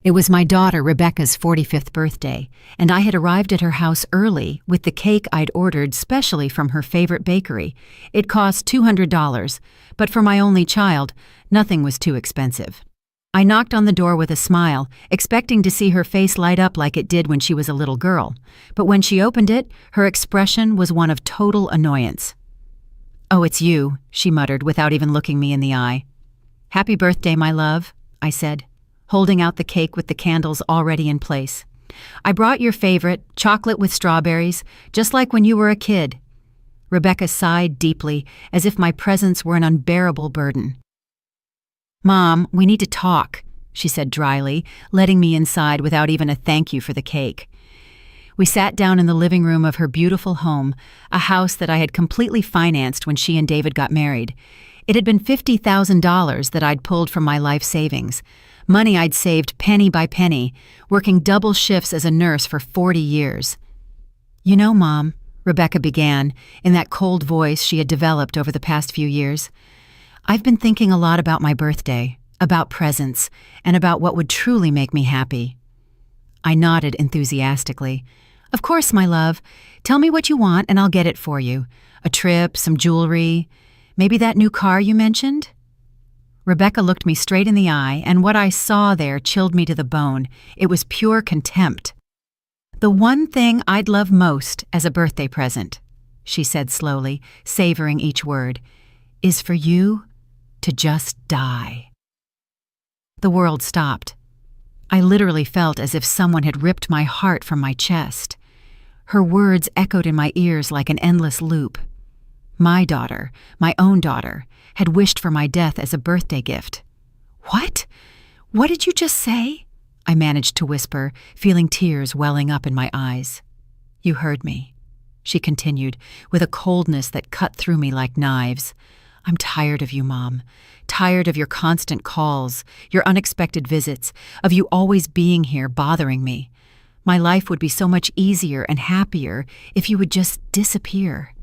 It was my daughter Rebecca's 45th birthday, and I had arrived at her house early with the cake I'd ordered specially from her favorite bakery. It cost $200, but for my only child, nothing was too expensive. I knocked on the door with a smile, expecting to see her face light up like it did when she was a little girl, but when she opened it, her expression was one of total annoyance. "Oh, it's you," she muttered without even looking me in the eye. "Happy birthday, my love," I said, holding out the cake with the candles already in place. "I brought your favorite, chocolate with strawberries, just like when you were a kid." Rebecca sighed deeply, as if my presence were an unbearable burden. "Mom, we need to talk," she said dryly, letting me inside without even a thank you for the cake. We sat down in the living room of her beautiful home, a house that I had completely financed when she and David got married. It had been $50,000 that I'd pulled from my life savings, money I'd saved penny by penny, working double shifts as a nurse for 40 years. "You know, Mom," Rebecca began, in that cold voice she had developed over the past few years, "I've been thinking a lot about my birthday, about presents, and about what would truly make me happy." I nodded enthusiastically. "Of course, my love. Tell me what you want and I'll get it for you. A trip, some jewelry, maybe that new car you mentioned?" Rebecca looked me straight in the eye, and what I saw there chilled me to the bone. It was pure contempt. "The one thing I'd love most as a birthday present," she said slowly, savoring each word, "is for you to just die." The world stopped. I literally felt as if someone had ripped my heart from my chest. Her words echoed in my ears like an endless loop. My daughter, my own daughter, had wished for my death as a birthday gift. "What? What did you just say?" I managed to whisper, feeling tears welling up in my eyes. "You heard me," she continued, with a coldness that cut through me like knives. "I'm tired of you, Mom. Tired of your constant calls, your unexpected visits, of you always being here bothering me. My life would be so much easier and happier if you would just disappear."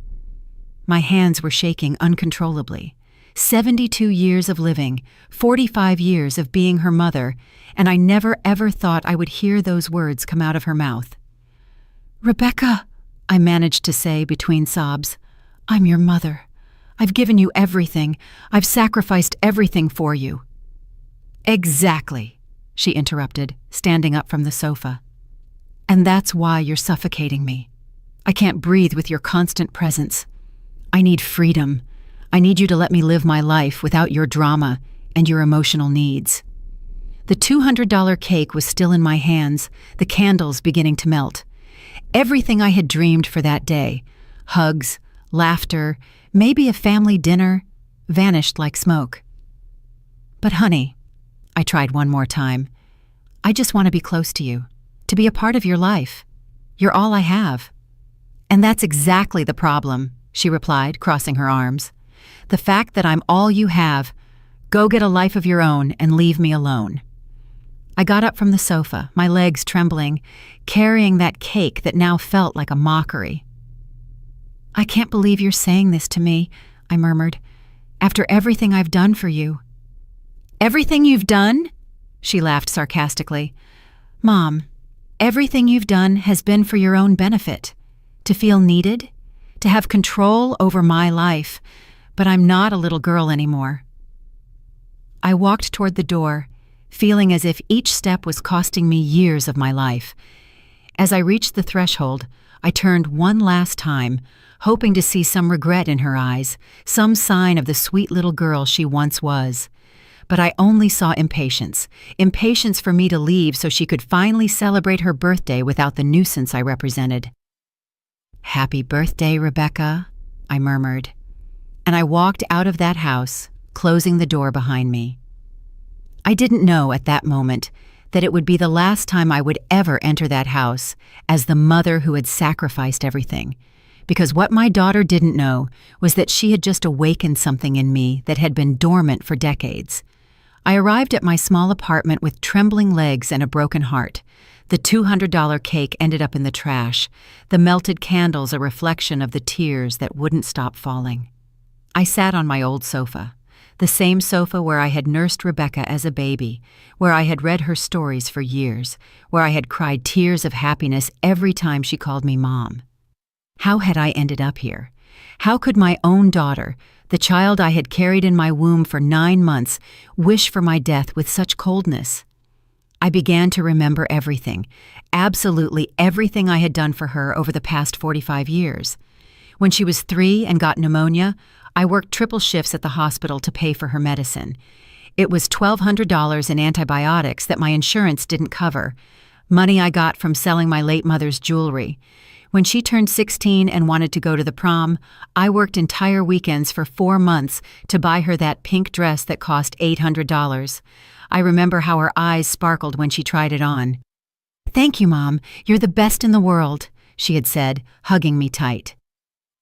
My hands were shaking uncontrollably. 72 years of living, 45 years of being her mother, and I never ever thought I would hear those words come out of her mouth. "Rebecca," I managed to say between sobs, "I'm your mother. I've given you everything. I've sacrificed everything for you." "Exactly," she interrupted, standing up from the sofa. "And that's why you're suffocating me. I can't breathe with your constant presence. I need freedom. I need you to let me live my life without your drama and your emotional needs." The $200 cake was still in my hands, the candles beginning to melt. Everything I had dreamed for that day, hugs, laughter, maybe a family dinner, vanished like smoke. "But honey," I tried one more time, "I just want to be close to you, to be a part of your life. You're all I have." "And that's exactly the problem," she replied, crossing her arms. "The fact that I'm all you have. Go get a life of your own and leave me alone." I got up from the sofa, my legs trembling, carrying that cake that now felt like a mockery. "I can't believe you're saying this to me," I murmured, "after everything I've done for you." "Everything you've done?" She laughed sarcastically. "Mom, everything you've done has been for your own benefit, to feel needed, to have control over my life, but I'm not a little girl anymore." I walked toward the door, feeling as if each step was costing me years of my life. As I reached the threshold, I turned one last time, hoping to see some regret in her eyes, some sign of the sweet little girl she once was. But I only saw impatience for me to leave so she could finally celebrate her birthday without the nuisance I represented. "Happy birthday, Rebecca," I murmured, and I walked out of that house, closing the door behind me. I didn't know at that moment that it would be the last time I would ever enter that house as the mother who had sacrificed everything, because what my daughter didn't know was that she had just awakened something in me that had been dormant for decades. I arrived at my small apartment with trembling legs and a broken heart. The $200 cake ended up in the trash, the melted candles a reflection of the tears that wouldn't stop falling. I sat on my old sofa. the same sofa where I had nursed Rebecca as a baby, where I had read her stories for years, where I had cried tears of happiness every time she called me Mom. How had I ended up here? How could my own daughter, the child I had carried in my womb for 9 months, wish for my death with such coldness? I began to remember everything, absolutely everything I had done for her over the past 45 years. When she was 3 and got pneumonia, I worked triple shifts at the hospital to pay for her medicine. It was $1,200 in antibiotics that my insurance didn't cover, money I got from selling my late mother's jewelry. When she turned 16 and wanted to go to the prom, I worked entire weekends for 4 months to buy her that pink dress that cost $800. I remember how her eyes sparkled when she tried it on. "Thank you, Mom. You're the best in the world," she had said, hugging me tight.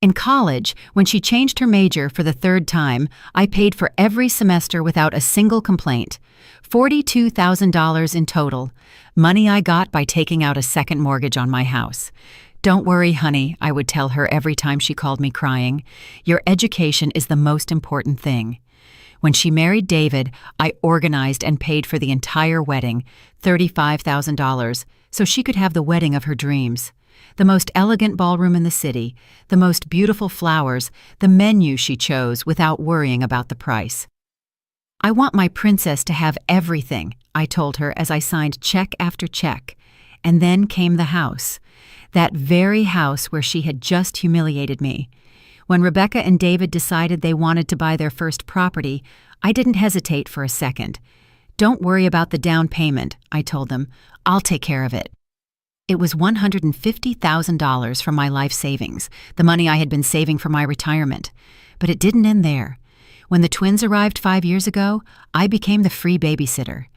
In college, when she changed her major for the 3rd time, I paid for every semester without a single complaint. $42,000 in total, money I got by taking out a second mortgage on my house. "Don't worry, honey," I would tell her every time she called me crying. "Your education is the most important thing." When she married David, I organized and paid for the entire wedding, $35,000, so she could have the wedding of her dreams. The most elegant ballroom in the city, the most beautiful flowers, the menu she chose without worrying about the price. "I want my princess to have everything," I told her as I signed check after check. And then came the house, that very house where she had just humiliated me. When Rebecca and David decided they wanted to buy their first property, I didn't hesitate for a second. "Don't worry about the down payment," I told them. "I'll take care of it." It was $150,000 from my life savings, the money I had been saving for my retirement. But it didn't end there. When the twins arrived 5 years ago, I became the free babysitter.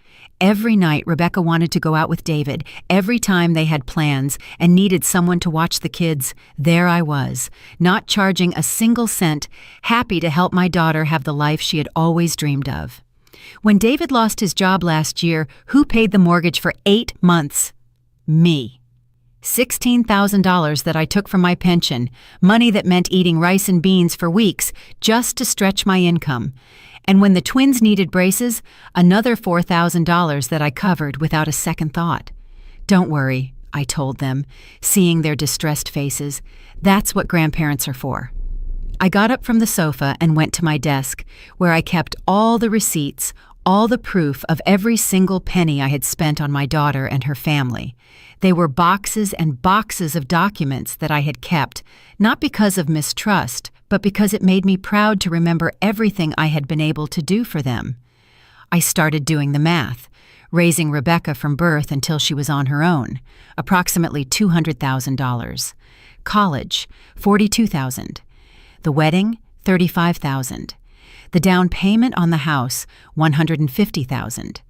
Every night Rebecca wanted to go out with David. Every time they had plans and needed someone to watch the kids, there I was, not charging a single cent, happy to help my daughter have the life she had always dreamed of. When David lost his job last year, who paid the mortgage for 8 months? Me. $16,000 that I took from my pension, money that meant eating rice and beans for weeks just to stretch my income. And when the twins needed braces, another $4,000 that I covered without a second thought. "Don't worry," I told them, seeing their distressed faces. "That's what grandparents are for." I got up from the sofa and went to my desk, where I kept all the receipts, all the proof of every single penny I had spent on my daughter and her family. They were boxes and boxes of documents that I had kept, not because of mistrust, but because it made me proud to remember everything I had been able to do for them. I started doing the math, raising Rebecca from birth until she was on her own, approximately $200,000. College, $42,000. The wedding, $35,000. The down payment on the house, $150,000.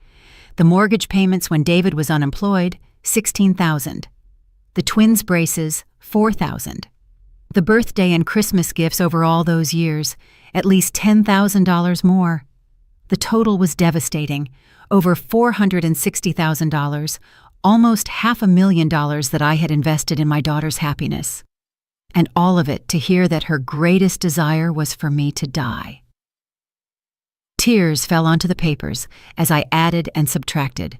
The mortgage payments when David was unemployed, $16,000. The twins' braces, $4,000. The birthday and Christmas gifts over all those years, at least $10,000 more. The total was devastating, over $460,000, almost $500,000 that I had invested in my daughter's happiness. And all of it to hear that her greatest desire was for me to die. Tears fell onto the papers as I added and subtracted.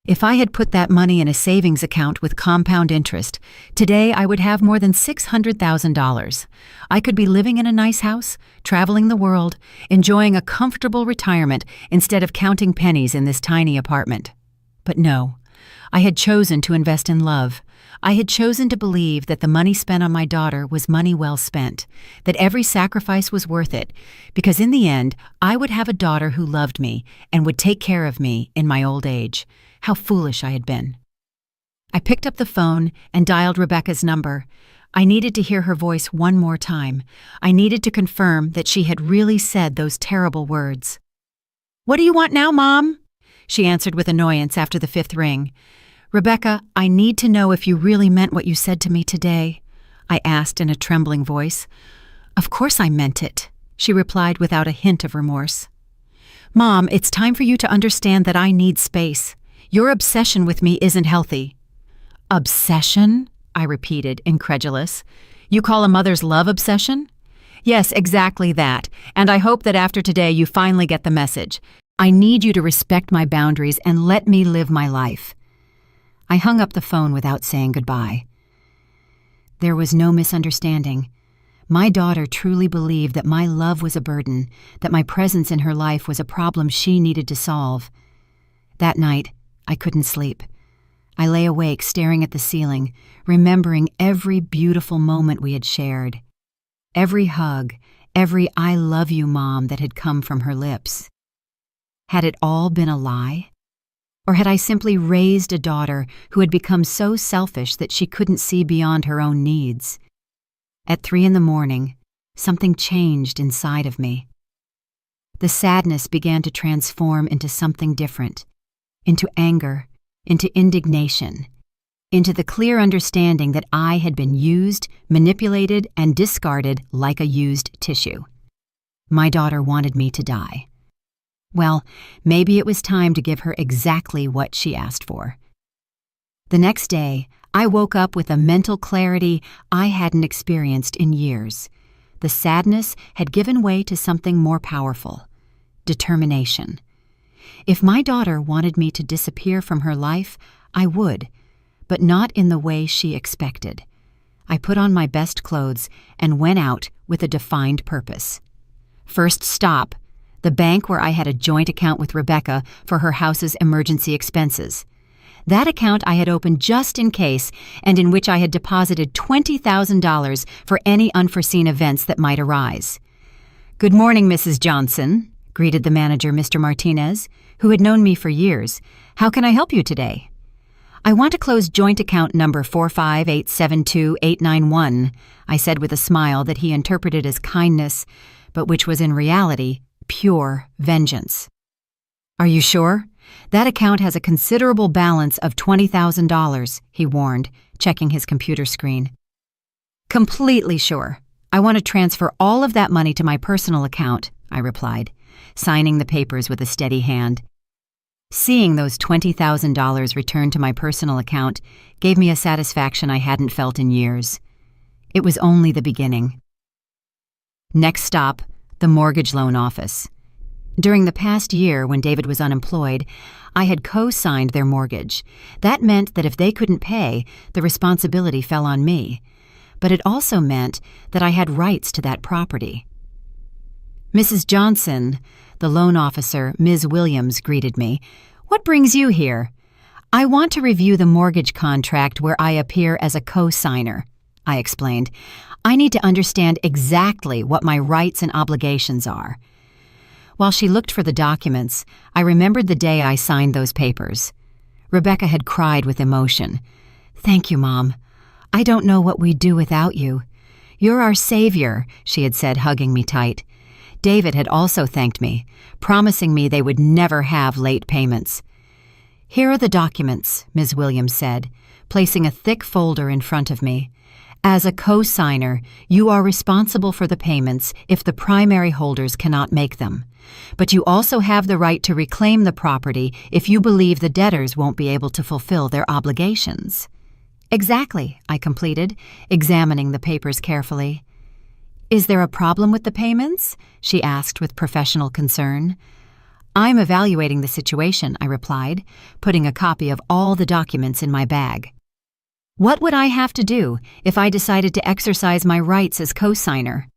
If I had put that money in a savings account with compound interest, today I would have more than $600,000. I could be living in a nice house, traveling the world, enjoying a comfortable retirement instead of counting pennies in this tiny apartment. But no, I had chosen to invest in love. I had chosen to believe that the money spent on my daughter was money well spent, that every sacrifice was worth it, because in the end, I would have a daughter who loved me and would take care of me in my old age. How foolish I had been. I picked up the phone and dialed Rebecca's number. I needed to hear her voice one more time. I needed to confirm that she had really said those terrible words. "What do you want now, Mom?" she answered with annoyance after the 5th ring. "Rebecca, I need to know if you really meant what you said to me today," I asked in a trembling voice. "Of course I meant it," she replied without a hint of remorse. "Mom, it's time for you to understand that I need space. Your obsession with me isn't healthy." "Obsession?" I repeated, incredulous. "You call a mother's love obsession?" Yes, exactly that. And I hope that after today you finally get the message. I need you to respect my boundaries and let me live my life. I hung up the phone without saying goodbye. There was no misunderstanding. My daughter truly believed that my love was a burden, that my presence in her life was a problem she needed to solve. That night, I couldn't sleep. I lay awake staring at the ceiling, remembering every beautiful moment we had shared. Every hug, every "I love you, Mom" that had come from her lips. Had it all been a lie? Or had I simply raised a daughter who had become so selfish that she couldn't see beyond her own needs? At 3 a.m, something changed inside of me. The sadness began to transform into something different, into anger, into indignation, into the clear understanding that I had been used, manipulated, and discarded like a used tissue. My daughter wanted me to die. Well, maybe it was time to give her exactly what she asked for. The next day, I woke up with a mental clarity I hadn't experienced in years. The sadness had given way to something more powerful: determination. If my daughter wanted me to disappear from her life, I would, but not in the way she expected. I put on my best clothes and went out with a defined purpose. First stop, the bank where I had a joint account with Rebecca for her house's emergency expenses. That account I had opened just in case, and in which I had deposited $20,000 for any unforeseen events that might arise. "Good morning, Mrs. Johnson," greeted the manager, Mr. Martinez, who had known me for years. "How can I help you today?" "I want to close joint account number 45872-891, I said with a smile that he interpreted as kindness, but which was in reality pure vengeance. "Are you sure? That account has a considerable balance of $20,000, he warned, checking his computer screen. "Completely sure. I want to transfer all of that money to my personal account," I replied, signing the papers with a steady hand. Seeing those $20,000 returned to my personal account gave me a satisfaction I hadn't felt in years. It was only the beginning. Next stop, the mortgage loan office. During the past year, when David was unemployed, I had co-signed their mortgage. That meant that if they couldn't pay, the responsibility fell on me. But it also meant that I had rights to that property. "Mrs. Johnson," the loan officer, Ms. Williams, greeted me. "What brings you here?" "I want to review the mortgage contract where I appear as a co-signer," I explained. "I need to understand exactly what my rights and obligations are." While she looked for the documents, I remembered the day I signed those papers. Rebecca had cried with emotion. "Thank you, Mom. I don't know what we'd do without you. You're our savior," she had said, hugging me tight. David had also thanked me, promising me they would never have late payments. "Here are the documents," Ms. Williams said, placing a thick folder in front of me. "As a co-signer, you are responsible for the payments if the primary holders cannot make them. But you also have the right to reclaim the property if you believe the debtors won't be able to fulfill their obligations." "Exactly," I completed, examining the papers carefully. "Is there a problem with the payments?" she asked with professional concern. "I'm evaluating the situation," I replied, putting a copy of all the documents in my bag. "What would I have to do if I decided to exercise my rights as co-signer?"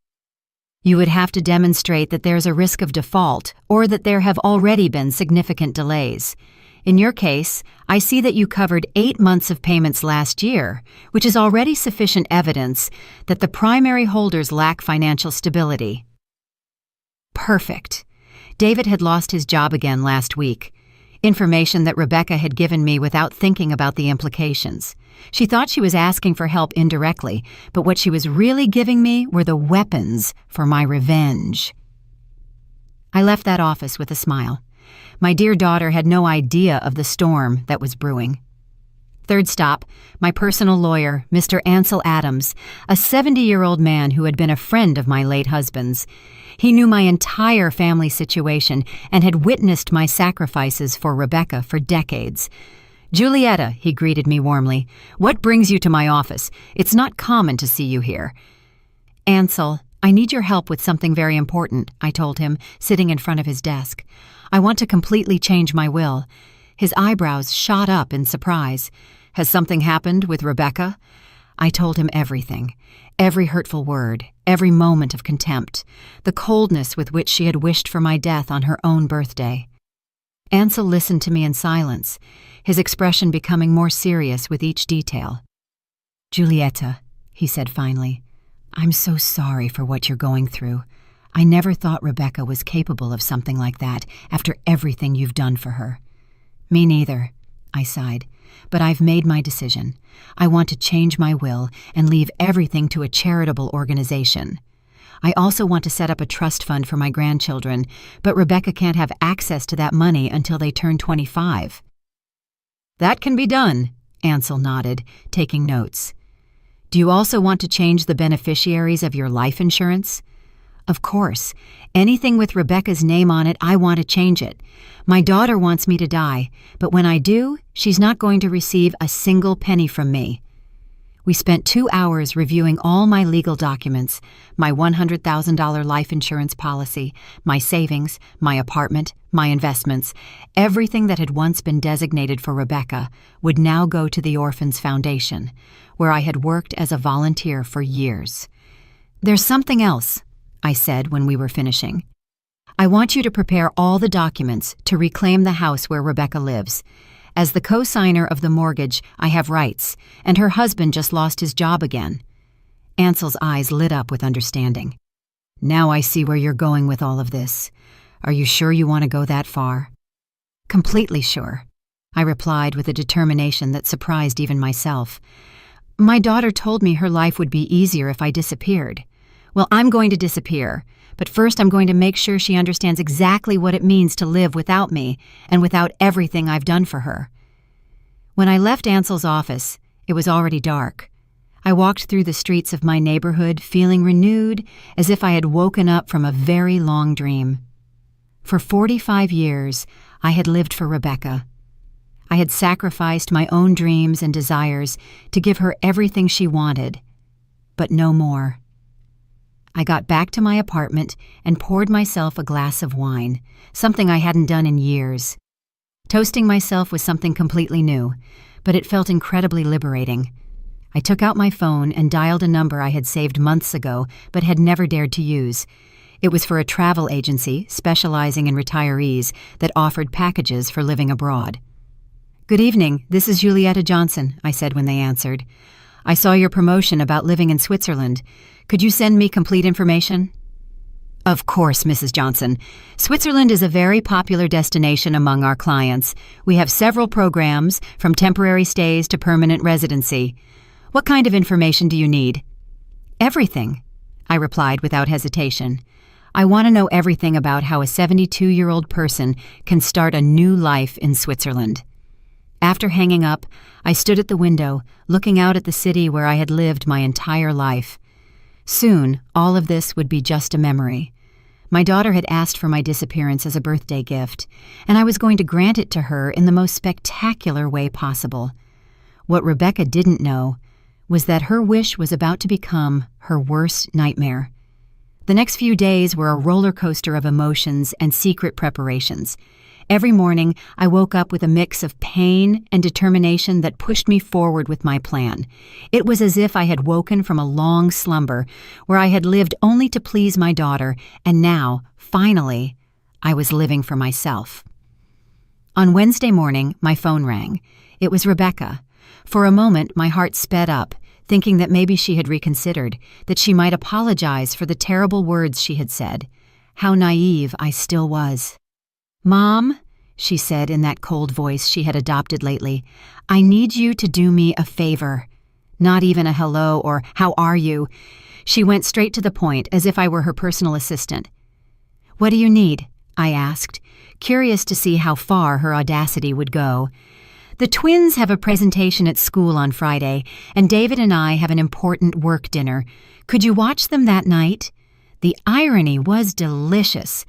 "You would have to demonstrate that there's a risk of default or that there have already been significant delays. In your case, I see that you covered 8 months of payments last year, which is already sufficient evidence that the primary holders lack financial stability." Perfect. David had lost his job again last week. Information that Rebecca had given me without thinking about the implications. She thought she was asking for help indirectly, but what she was really giving me were the weapons for my revenge. I left that office with a smile. My dear daughter had no idea of the storm that was brewing. Third stop, my personal lawyer, Mr. Ansel Adams, a 70-year-old man who had been a friend of my late husband's. He knew my entire family situation and had witnessed my sacrifices for Rebecca for decades. "Julietta," he greeted me warmly, "what brings you to my office? It's not common to see you here." "Ansel, "I need your help with something very important," I told him, sitting in front of his desk. "I want to completely change my will." His eyebrows shot up in surprise. "Has something happened with Rebecca?" I told him everything. Every hurtful word, every moment of contempt, the coldness with which she had wished for my death on her own birthday. Ansel listened to me in silence, his expression becoming more serious with each detail. "Julieta," he said finally, "I'm so sorry for what you're going through. I never thought Rebecca was capable of something like that after everything you've done for her." "Me neither," I sighed, "but I've made my decision. I want to change my will and leave everything to a charitable organization. I also want to set up a trust fund for my grandchildren, but Rebecca can't have access to that money until they turn 25. "That can be done," Ansel nodded, taking notes. "Do you also want to change the beneficiaries of your life insurance?" "Of course. Anything with Rebecca's name on it, I want to change it. My daughter wants me to die, but when I do, she's not going to receive a single penny from me." We spent 2 hours reviewing all my legal documents, my $100,000 life insurance policy, my savings, my apartment, my investments. Everything that had once been designated for Rebecca would now go to the Orphans Foundation, where I had worked as a volunteer for years. "There's something else," I said when we were finishing. "I want you to prepare all the documents to reclaim the house where Rebecca lives. As the co-signer of the mortgage, I have rights, and her husband just lost his job again." Ansel's eyes lit up with understanding. "Now I see where you're going with all of this. Are you sure you want to go that far?" "Completely sure," I replied with a determination that surprised even myself. "My daughter told me her life would be easier if I disappeared. Well, I'm going to disappear, but first I'm going to make sure she understands exactly what it means to live without me and without everything I've done for her." When I left Ansel's office, it was already dark. I walked through the streets of my neighborhood feeling renewed, as if I had woken up from a very long dream. For 45 years, I had lived for Rebecca. I had sacrificed my own dreams and desires to give her everything she wanted, but no more. I got back to my apartment and poured myself a glass of wine, something I hadn't done in years. Toasting myself was something completely new, but it felt incredibly liberating. I took out my phone and dialed a number I had saved months ago but had never dared to use. It was for a travel agency specializing in retirees that offered packages for living abroad. "Good evening, this is Julieta Johnson," I said when they answered. "I saw your promotion about living in Switzerland. Could you send me complete information?" "Of course, Mrs. Johnson. Switzerland is a very popular destination among our clients. We have several programs, from temporary stays to permanent residency. What kind of information do you need?" "Everything," I replied without hesitation. "I want to know everything about how a 72-year-old person can start a new life in Switzerland." After hanging up, I stood at the window, looking out at the city where I had lived my entire life. Soon, all of this would be just a memory. My daughter had asked for my disappearance as a birthday gift, and I was going to grant it to her in the most spectacular way possible. What Rebecca didn't know was that her wish was about to become her worst nightmare. The next few days were a roller coaster of emotions and secret preparations. Every morning, I woke up with a mix of pain and determination that pushed me forward with my plan. It was as if I had woken from a long slumber where I had lived only to please my daughter, and now, finally, I was living for myself. On Wednesday morning, my phone rang. It was Rebecca. For a moment, my heart sped up, thinking that maybe she had reconsidered, that she might apologize for the terrible words she had said. How naive I still was. "Mom," she said in that cold voice she had adopted lately, "I need you to do me a favor." Not even a hello or "how are you?" She went straight to the point, as if I were her personal assistant. "What do you need?" I asked, curious to see how far her audacity would go. "The twins have a presentation at school on Friday, and David and I have an important work dinner. Could you watch them that night?" The irony was delicious.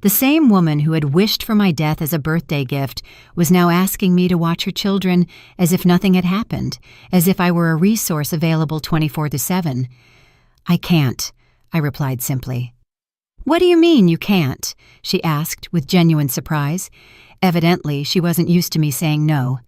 The same woman who had wished for my death as a birthday gift was now asking me to watch her children as if nothing had happened, as if I were a resource available 24/7. "I can't," I replied simply. What do you mean you can't? She asked with genuine surprise. Evidently, she wasn't used to me saying no.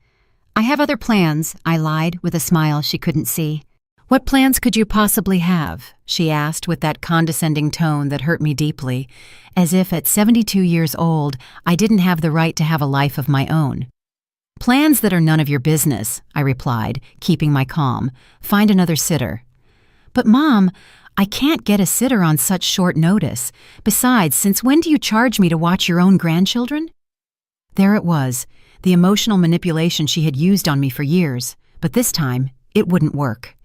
I have other plans, I lied with a smile she couldn't see. What plans could you possibly have? She asked with that condescending tone that hurt me deeply, as if at 72 years old I didn't have the right to have a life of my own. Plans that are none of your business, I replied, keeping my calm. Find another sitter. But Mom, I can't get a sitter on such short notice. Besides, since when do you charge me to watch your own grandchildren? There it was, the emotional manipulation she had used on me for years, but this time it wouldn't work.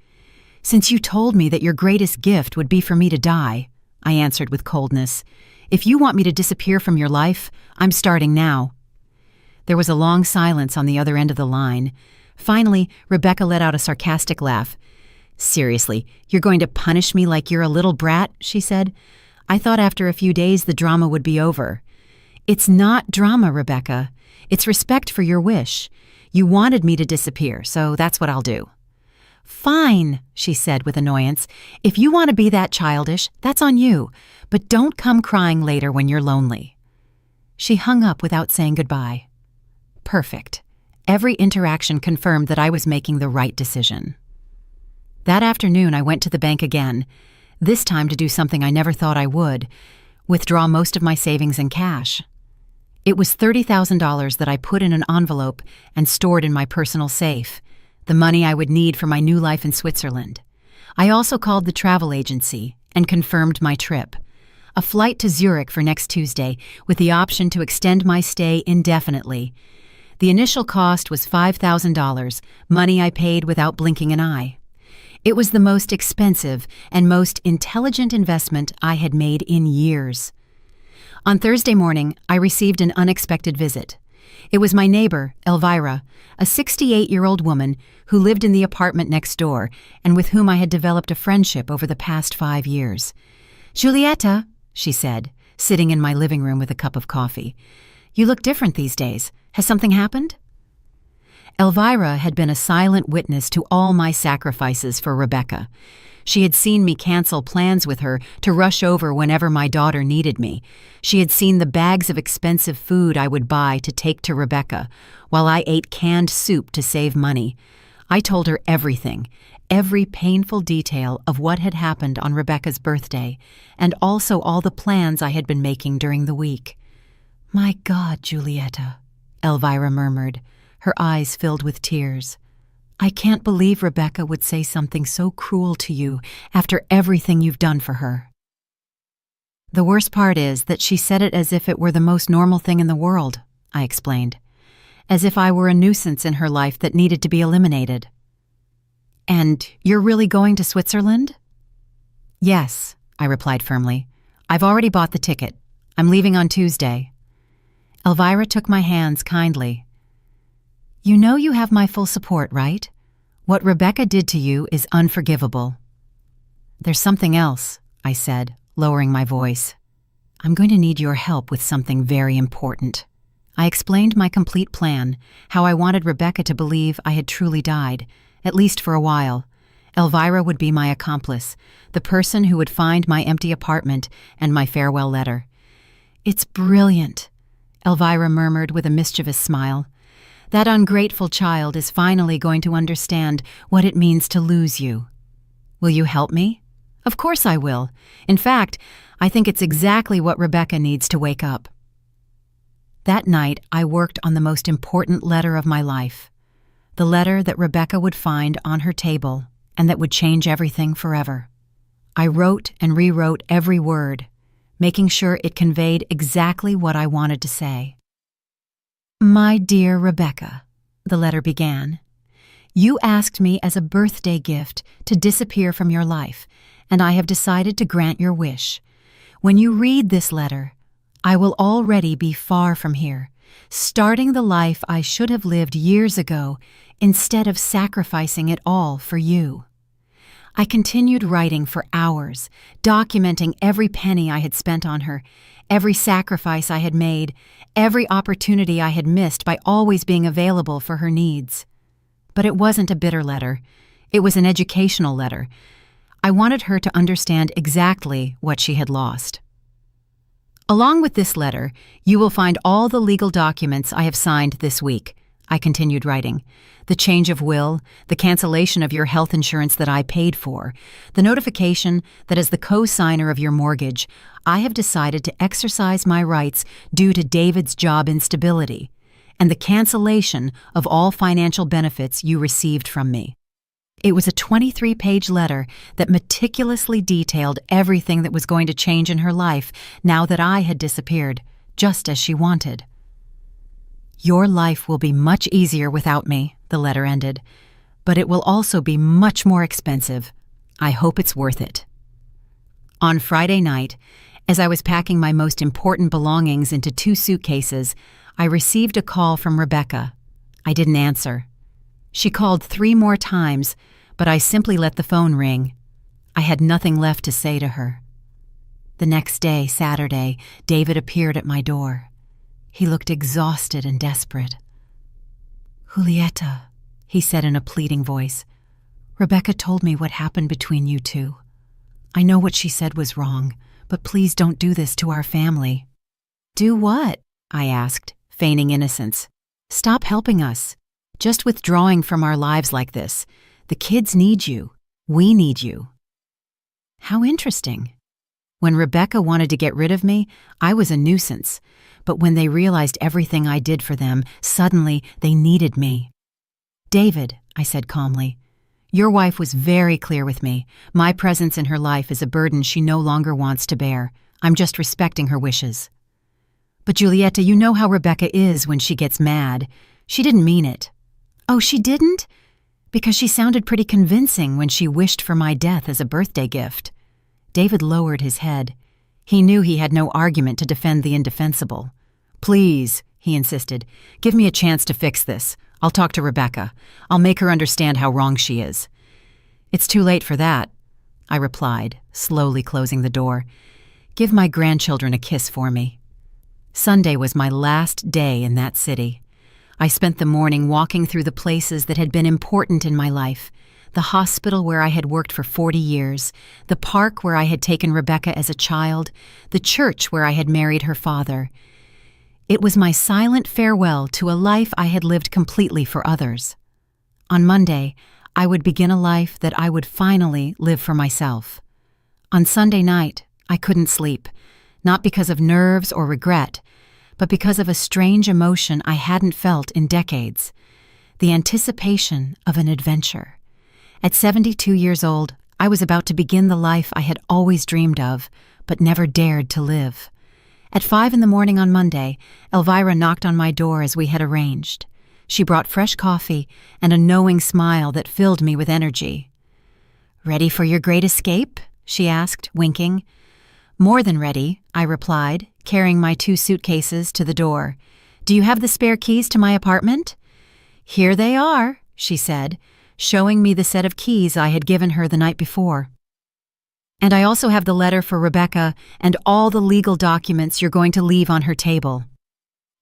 Since you told me that your greatest gift would be for me to die, I answered with coldness. If you want me to disappear from your life, I'm starting now. There was a long silence on the other end of the line. Finally, Rebecca let out a sarcastic laugh. Seriously, you're going to punish me like you're a little brat, she said. I thought after a few days the drama would be over. It's not drama, Rebecca. It's respect for your wish. You wanted me to disappear, so that's what I'll do. Fine, she said with annoyance. If you want to be that childish, that's on you, but don't come crying later when you're lonely. She hung up without saying goodbye. Perfect. Every interaction confirmed that I was making the right decision. That afternoon, I went to the bank again, this time to do something I never thought I would, withdraw most of my savings in cash. It was $30,000 that I put in an envelope and stored in my personal safe, the money I would need for my new life in Switzerland. I also called the travel agency and confirmed my trip. A flight to Zurich for next Tuesday, with the option to extend my stay indefinitely. The initial cost was $5,000, money I paid without blinking an eye. It was the most expensive and most intelligent investment I had made in years. On Thursday morning, I received an unexpected visit. It was my neighbor, Elvira, a 68-year-old woman who lived in the apartment next door and with whom I had developed a friendship over the past 5 years. Giulietta, she said, sitting in my living room with a cup of coffee. You look different these days. Has something happened? Elvira had been a silent witness to all my sacrifices for Rebecca. She had seen me cancel plans with her to rush over whenever my daughter needed me. She had seen the bags of expensive food I would buy to take to Rebecca, while I ate canned soup to save money. I told her everything, every painful detail of what had happened on Rebecca's birthday, and also all the plans I had been making during the week. My God, Giulietta, Elvira murmured, her eyes filled with tears. I can't believe Rebecca would say something so cruel to you after everything you've done for her. The worst part is that she said it as if it were the most normal thing in the world, I explained, as if I were a nuisance in her life that needed to be eliminated. And you're really going to Switzerland? Yes, I replied firmly. I've already bought the ticket. I'm leaving on Tuesday. Elvira took my hands kindly. You know you have my full support, right? What Rebecca did to you is unforgivable. There's something else, I said, lowering my voice. I'm going to need your help with something very important. I explained my complete plan, how I wanted Rebecca to believe I had truly died, at least for a while. Elvira would be my accomplice, the person who would find my empty apartment and my farewell letter. It's brilliant, Elvira murmured with a mischievous smile. That ungrateful child is finally going to understand what it means to lose you. Will you help me? Of course I will. In fact, I think it's exactly what Rebecca needs to wake up. That night, I worked on the most important letter of my life, the letter that Rebecca would find on her table and that would change everything forever. I wrote and rewrote every word, making sure it conveyed exactly what I wanted to say. My dear Rebecca, the letter began, you asked me as a birthday gift to disappear from your life, and I have decided to grant your wish. When you read this letter, I will already be far from here, starting the life I should have lived years ago instead of sacrificing it all for you. I continued writing for hours, documenting every penny I had spent on her, every sacrifice I had made, every opportunity I had missed by always being available for her needs. But it wasn't a bitter letter. It was an educational letter. I wanted her to understand exactly what she had lost. Along with this letter, you will find all the legal documents I have signed this week, I continued writing. The change of will, the cancellation of your health insurance that I paid for, the notification that as the co-signer of your mortgage, I have decided to exercise my rights due to David's job instability, and the cancellation of all financial benefits you received from me. It was a 23-page letter that meticulously detailed everything that was going to change in her life now that I had disappeared, just as she wanted. Your life will be much easier without me, the letter ended, but it will also be much more expensive. I hope it's worth it. On Friday night, as I was packing my most important belongings into 2 suitcases, I received a call from Rebecca. I didn't answer. She called 3 more times, but I simply let the phone ring. I had nothing left to say to her. The next day, Saturday, David appeared at my door. He looked exhausted and desperate. "Julieta," he said in a pleading voice, "Rebecca told me what happened between you two. I know what she said was wrong, but please don't do this to our family." "Do what?" I asked, feigning innocence. "Stop helping us. Just withdrawing from our lives like this. The kids need you. We need you." How interesting. When Rebecca wanted to get rid of me, I was a nuisance. But when they realized everything I did for them, suddenly they needed me. "David," I said calmly, "your wife was very clear with me. My presence in her life is a burden she no longer wants to bear. I'm just respecting her wishes." "But Julieta, you know how Rebecca is when she gets mad. She didn't mean it." "Oh, she didn't?" "Because she sounded pretty convincing when she wished for my death as a birthday gift." David lowered his head. He knew he had no argument to defend the indefensible. "Please," he insisted, "give me a chance to fix this. I'll talk to Rebecca. I'll make her understand how wrong she is." "It's too late for that," I replied, slowly closing the door. "Give my grandchildren a kiss for me." Sunday was my last day in that city. I spent the morning walking through the places that had been important in my life. The hospital where I had worked for 40 years, the park where I had taken Rebecca as a child, the church where I had married her father. It was my silent farewell to a life I had lived completely for others. On Monday, I would begin a life that I would finally live for myself. On Sunday night, I couldn't sleep, not because of nerves or regret, but because of a strange emotion I hadn't felt in decades, the anticipation of an adventure. At 72 years old, I was about to begin the life I had always dreamed of, but never dared to live. At 5 a.m. on Monday, Elvira knocked on my door as we had arranged. She brought fresh coffee and a knowing smile that filled me with energy. "Ready for your great escape?" she asked, winking. "More than ready," I replied, carrying my 2 suitcases to the door. "Do you have the spare keys to my apartment?" "Here they are," she said, showing me the set of keys I had given her the night before. "And I also have the letter for Rebecca and all the legal documents you're going to leave on her table."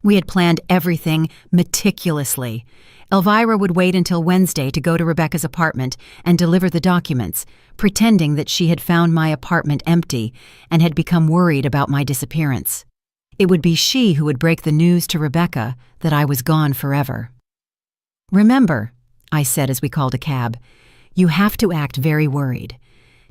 We had planned everything meticulously. Elvira would wait until Wednesday to go to Rebecca's apartment and deliver the documents, pretending that she had found my apartment empty and had become worried about my disappearance. It would be she who would break the news to Rebecca that I was gone forever. "Remember," I said as we called a cab, "you have to act very worried.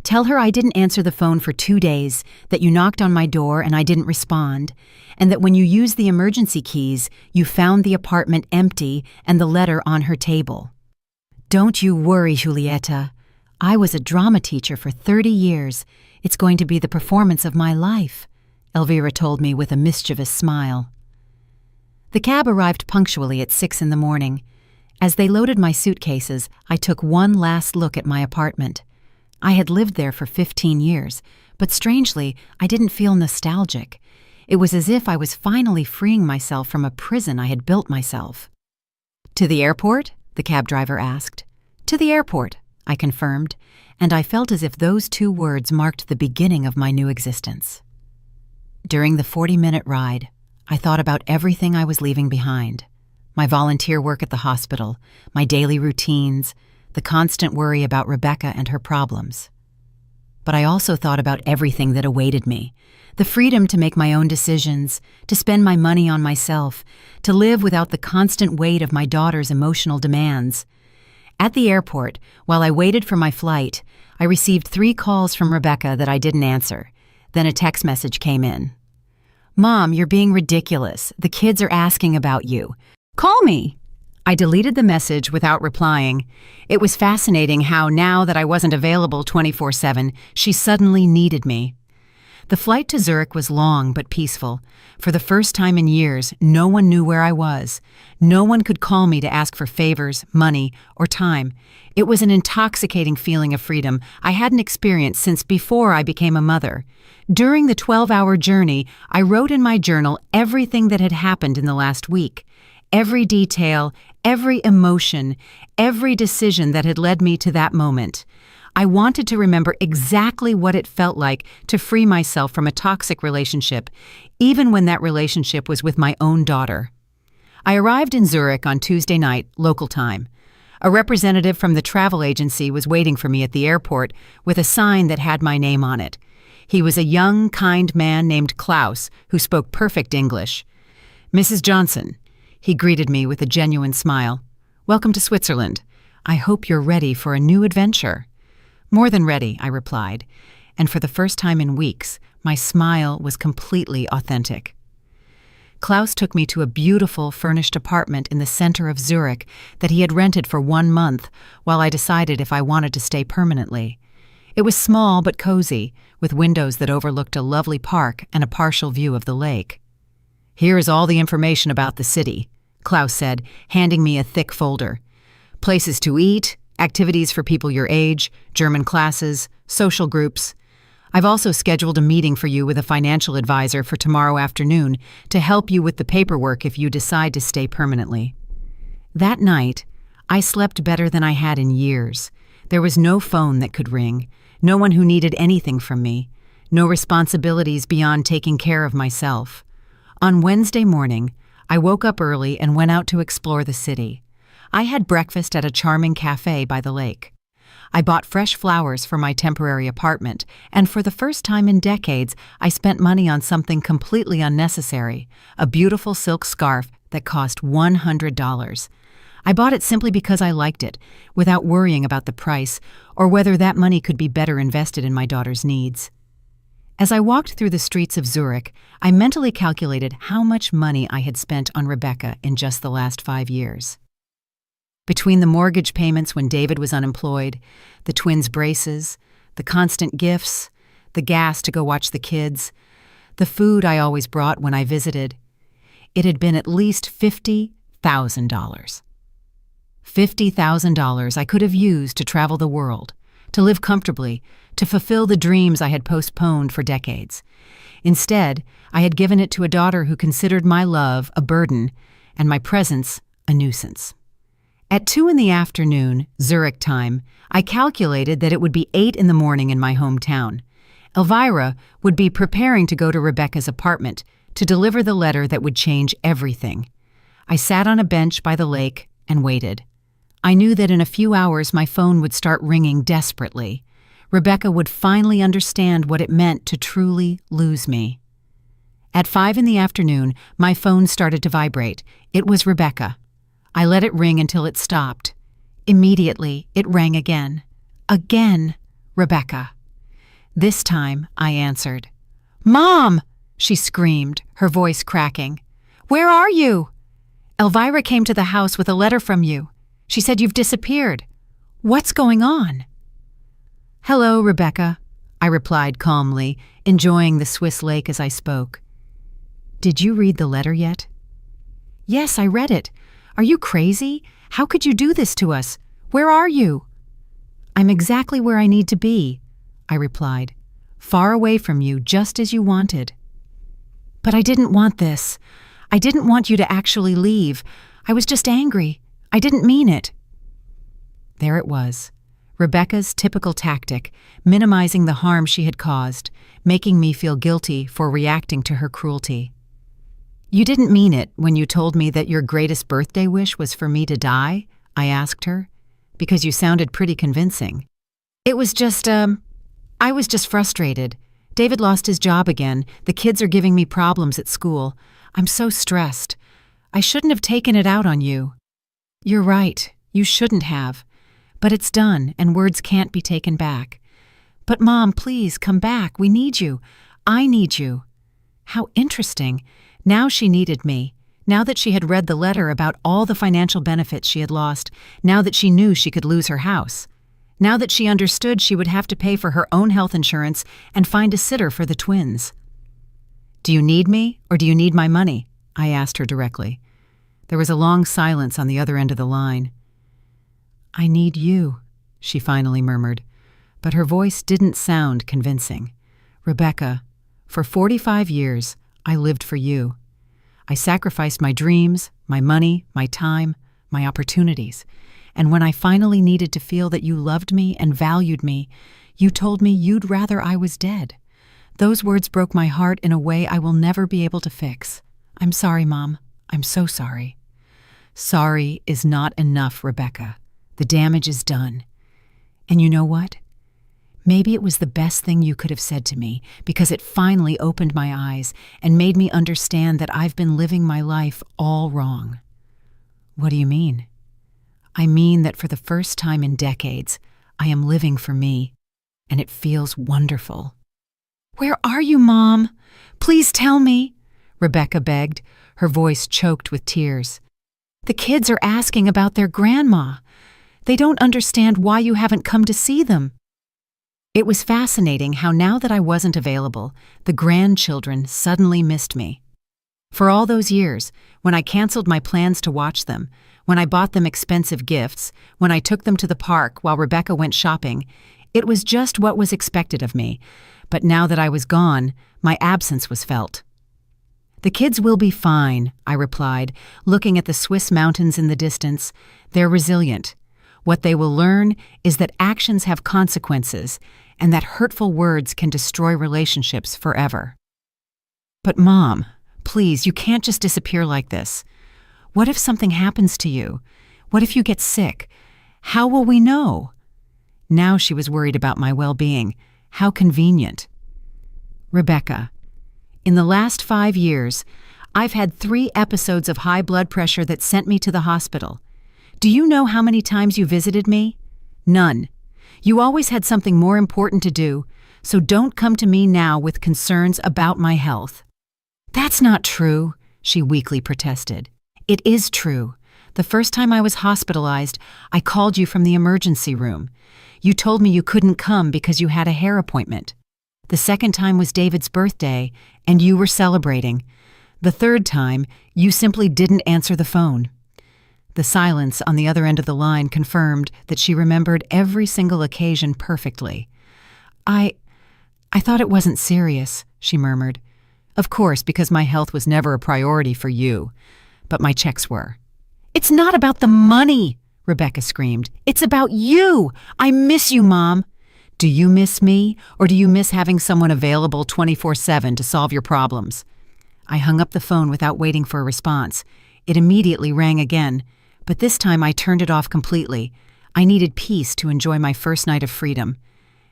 Tell her I didn't answer the phone for 2 days, that you knocked on my door and I didn't respond, and that when you used the emergency keys, you found the apartment empty and the letter on her table. Don't you worry, Julieta. I was a drama teacher for 30 years. It's going to be the performance of my life," Elvira told me with a mischievous smile. The cab arrived punctually at 6 a.m. As they loaded my suitcases, I took one last look at my apartment. I had lived there for 15 years, but strangely, I didn't feel nostalgic. It was as if I was finally freeing myself from a prison I had built myself. "To the airport?" the cab driver asked. "To the airport," I confirmed, and I felt as if those 2 words marked the beginning of my new existence. During the 40-minute ride, I thought about everything I was leaving behind. My volunteer work at the hospital, my daily routines, the constant worry about Rebecca and her problems. but I also thought about everything that awaited me. The freedom to make my own decisions, to spend my money on myself, to live without the constant weight of my daughter's emotional demands. At the airport, while I waited for my flight, I received 3 calls from Rebecca that I didn't answer. Then a text message came in. "Mom, you're being ridiculous. The kids are asking about you. Call me." I deleted the message without replying. It was fascinating how, now that I wasn't available 24/7, she suddenly needed me. The flight to Zurich was long but peaceful. For the first time in years, no one knew where I was. No one could call me to ask for favors, money, or time. It was an intoxicating feeling of freedom I hadn't experienced since before I became a mother. During the 12-hour journey, I wrote in my journal everything that had happened in the last week. Every detail, every emotion, every decision that had led me to that moment. I wanted to remember exactly what it felt like to free myself from a toxic relationship, even when that relationship was with my own daughter. I arrived in Zurich on Tuesday night, local time. A representative from the travel agency was waiting for me at the airport with a sign that had my name on it. He was a young, kind man named Klaus who spoke perfect English. "Mrs. Johnson," he greeted me with a genuine smile. "Welcome to Switzerland. I hope you're ready for a new adventure." "More than ready," I replied, and for the first time in weeks, my smile was completely authentic. Klaus took me to a beautiful furnished apartment in the center of Zurich that he had rented for 1 month while I decided if I wanted to stay permanently. It was small but cozy, with windows that overlooked a lovely park and a partial view of the lake. "Here is all the information about the city," Klaus said, handing me a thick folder. "Places to eat, activities for people your age, German classes, social groups. I've also scheduled a meeting for you with a financial advisor for tomorrow afternoon to help you with the paperwork if you decide to stay permanently." That night, I slept better than I had in years. There was no phone that could ring, no one who needed anything from me, no responsibilities beyond taking care of myself. On Wednesday morning, I woke up early and went out to explore the city. I had breakfast at a charming cafe by the lake. I bought fresh flowers for my temporary apartment, and for the first time in decades, I spent money on something completely unnecessary, a beautiful silk scarf that cost $100. I bought it simply because I liked it, without worrying about the price or whether that money could be better invested in my daughter's needs. As I walked through the streets of Zurich, I mentally calculated how much money I had spent on Rebecca in just the last 5 years. Between the mortgage payments when David was unemployed, the twins' braces, the constant gifts, the gas to go watch the kids, the food I always brought when I visited, it had been at least $50,000. $50,000 I could have used to travel the world, to live comfortably, to fulfill the dreams I had postponed for decades. Instead, I had given it to a daughter who considered my love a burden and my presence a nuisance. At 2 p.m, Zurich time, I calculated that it would be 8 a.m. in my hometown. Elvira would be preparing to go to Rebecca's apartment to deliver the letter that would change everything. I sat on a bench by the lake and waited. I knew that in a few hours my phone would start ringing desperately. Rebecca would finally understand what it meant to truly lose me. At 5 p.m, my phone started to vibrate. It was Rebecca. I let it ring until it stopped. Immediately, it rang again. Again, Rebecca. This time, I answered. "Mom!" she screamed, her voice cracking. "Where are you?" "Elvira came to the house with a letter from you. She said you've disappeared. What's going on?" "Hello, Rebecca," I replied calmly, enjoying the Swiss lake as I spoke. "Did you read the letter yet?" "Yes, I read it. Are you crazy? How could you do this to us? Where are you?" "I'm exactly where I need to be," I replied. "Far away from you, just as you wanted." "But I didn't want this. I didn't want you to actually leave. I was just angry. I didn't mean it." There it was. Rebecca's typical tactic, minimizing the harm she had caused, making me feel guilty for reacting to her cruelty. "You didn't mean it when you told me that your greatest birthday wish was for me to die?" I asked her, "because you sounded pretty convincing." "It was just, I was just frustrated. David lost his job again. The kids are giving me problems at school. I'm so stressed. I shouldn't have taken it out on you. You're right. You shouldn't have. But it's done, and words can't be taken back. But Mom, please, come back. We need you. I need you. How interesting. Now she needed me. Now that she had read the letter about all the financial benefits she had lost. Now that she knew she could lose her house. Now that she understood she would have to pay for her own health insurance and find a sitter for the twins. Do you need me, or do you need my money? I asked her directly. There was a long silence on the other end of the line. I need you, she finally murmured, but her voice didn't sound convincing. Rebecca, for 45 years, I lived for you. I sacrificed my dreams, my money, my time, my opportunities. And when I finally needed to feel that you loved me and valued me, you told me you'd rather I was dead. Those words broke my heart in a way I will never be able to fix. I'm sorry, Mom. I'm so sorry. Sorry is not enough, Rebecca. The damage is done. And you know what? Maybe it was the best thing you could have said to me, because it finally opened my eyes and made me understand that I've been living my life all wrong. What do you mean? I mean that for the first time in decades, I am living for me, and it feels wonderful. Where are you, Mom? Please tell me, Rebecca begged, her voice choked with tears. The kids are asking about their grandma. They don't understand why you haven't come to see them. It was fascinating how now that I wasn't available, the grandchildren suddenly missed me. For all those years, when I canceled my plans to watch them, when I bought them expensive gifts, when I took them to the park while Rebecca went shopping, it was just what was expected of me. But now that I was gone, my absence was felt. The kids will be fine, I replied, looking at the Swiss mountains in the distance. They're resilient. What they will learn is that actions have consequences and that hurtful words can destroy relationships forever. But Mom, please, you can't just disappear like this. What if something happens to you? What if you get sick? How will we know? Now she was worried about my well-being. How convenient. Rebecca, in the last 5 years, I've had 3 episodes of high blood pressure that sent me to the hospital. Do you know how many times you visited me? None. You always had something more important to do, so don't come to me now with concerns about my health. That's not true, she weakly protested. It is true. The first time I was hospitalized, I called you from the emergency room. You told me you couldn't come because you had a hair appointment. The second time was David's birthday, and you were celebrating. The third time, you simply didn't answer the phone. The silence on the other end of the line confirmed that she remembered every single occasion perfectly. I thought it wasn't serious, she murmured. Of course, because my health was never a priority for you. But my checks were. It's not about the money, Rebecca screamed. It's about you. I miss you, Mom. Do you miss me, or do you miss having someone available 24/7 to solve your problems? I hung up the phone without waiting for a response. It immediately rang again, but this time I turned it off completely. I needed peace to enjoy my first night of freedom.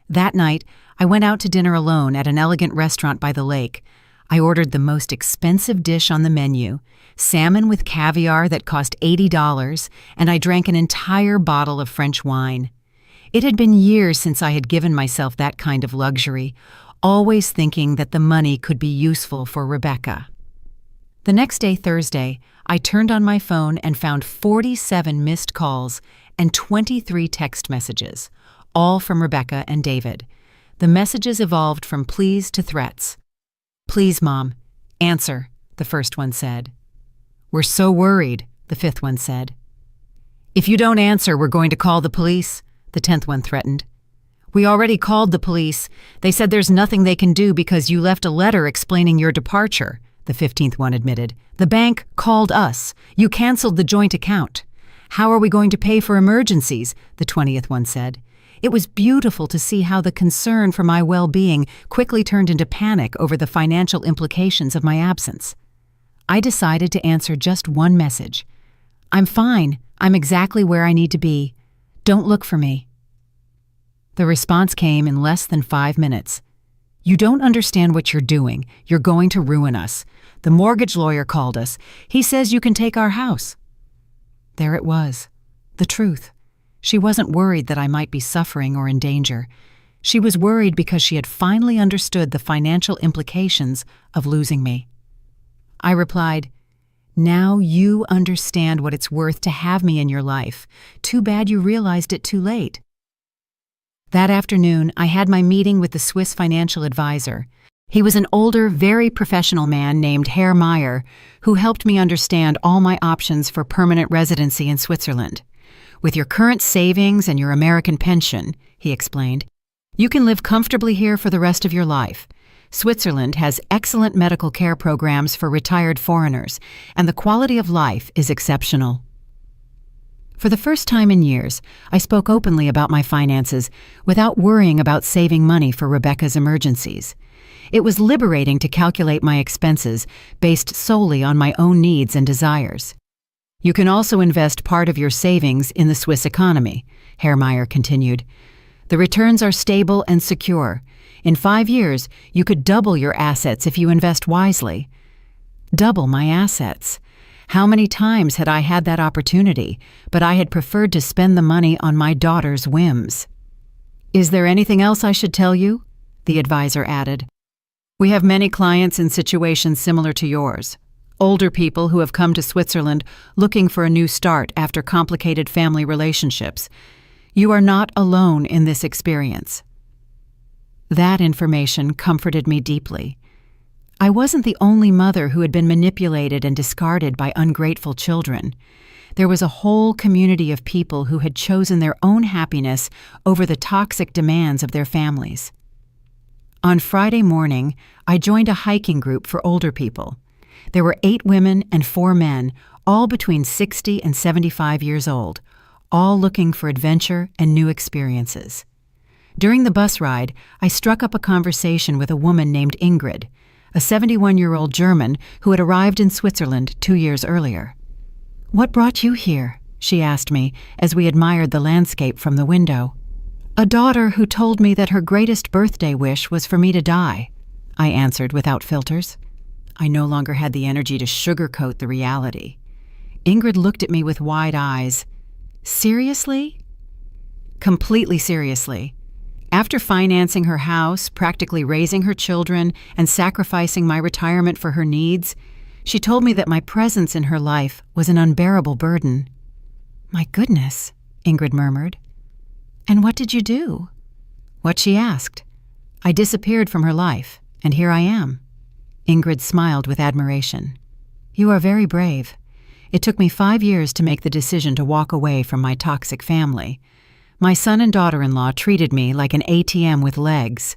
That night, I went out to dinner alone at an elegant restaurant by the lake. I ordered the most expensive dish on the menu, salmon with caviar that cost $80, and I drank an entire bottle of French wine. It had been years since I had given myself that kind of luxury, always thinking that the money could be useful for Rebecca. The next day, Thursday, I turned on my phone and found 47 missed calls and 23 text messages, all from Rebecca and David. The messages evolved from pleas to threats. Please, Mom, answer, the first one said. We're so worried, the fifth one said. If you don't answer, we're going to call the police, the 10th one threatened. We already called the police. They said there's nothing they can do because you left a letter explaining your departure, the 15th one admitted. The bank called us. You canceled the joint account. How are we going to pay for emergencies, the 20th one said. It was beautiful to see how the concern for my well-being quickly turned into panic over the financial implications of my absence. I decided to answer just one message. I'm fine. I'm exactly where I need to be. Don't look for me. The response came in less than 5 minutes. "You don't understand what you're doing. You're going to ruin us. The mortgage lawyer called us. He says you can take our house." There it was. The truth. She wasn't worried that I might be suffering or in danger. She was worried because she had finally understood the financial implications of losing me. I replied, "Now you understand what it's worth to have me in your life. Too bad you realized it too late." That afternoon, I had my meeting with the Swiss financial advisor. He was an older, very professional man named Herr Meyer, who helped me understand all my options for permanent residency in Switzerland. "With your current savings and your American pension," he explained, "you can live comfortably here for the rest of your life. Switzerland has excellent medical care programs for retired foreigners, and the quality of life is exceptional." For the first time in years, I spoke openly about my finances without worrying about saving money for Rebecca's emergencies. It was liberating to calculate my expenses based solely on my own needs and desires. "You can also invest part of your savings in the Swiss economy," Herr Meyer continued. "The returns are stable and secure. In 5 years, you could double your assets if you invest wisely." Double my assets. How many times had I had that opportunity, but I had preferred to spend the money on my daughter's whims. "Is there anything else I should tell you?" the advisor added. "We have many clients in situations similar to yours. Older people who have come to Switzerland looking for a new start after complicated family relationships. You are not alone in this experience." That information comforted me deeply. I wasn't the only mother who had been manipulated and discarded by ungrateful children. There was a whole community of people who had chosen their own happiness over the toxic demands of their families. On Friday morning, I joined a hiking group for older people. There were 8 women and 4 men, all between 60 and 75 years old, all looking for adventure and new experiences. During the bus ride, I struck up a conversation with a woman named Ingrid, a 71-year-old German who had arrived in Switzerland 2 years earlier. "What brought you here?" she asked me as we admired the landscape from the window. "A daughter who told me that her greatest birthday wish was for me to die," I answered without filters. I no longer had the energy to sugarcoat the reality. Ingrid looked at me with wide eyes. "Seriously?" "Completely seriously. After financing her house, practically raising her children, and sacrificing my retirement for her needs, she told me that my presence in her life was an unbearable burden." "My goodness," Ingrid murmured. "And what did you do?" What she asked. I disappeared from her life, and here I am. Ingrid smiled with admiration. "You are very brave. It took me 5 years to make the decision to walk away from my toxic family. My son and daughter-in-law treated me like an ATM with legs."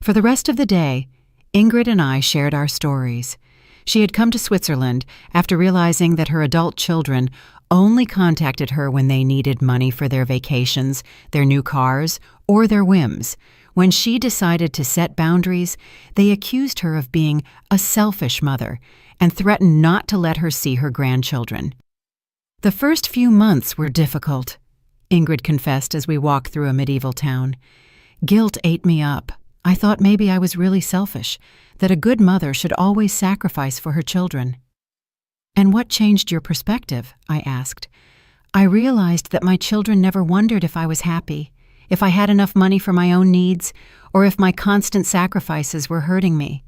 For the rest of the day, Ingrid and I shared our stories. She had come to Switzerland after realizing that her adult children only contacted her when they needed money for their vacations, their new cars, or their whims. When she decided to set boundaries, they accused her of being a selfish mother and threatened not to let her see her grandchildren. "The first few months were difficult," Ingrid confessed as we walked through a medieval town. "Guilt ate me up. I thought maybe I was really selfish, that a good mother should always sacrifice for her children." "And what changed your perspective?" I asked. "I realized that my children never wondered if I was happy, if I had enough money for my own needs, or if my constant sacrifices were hurting me.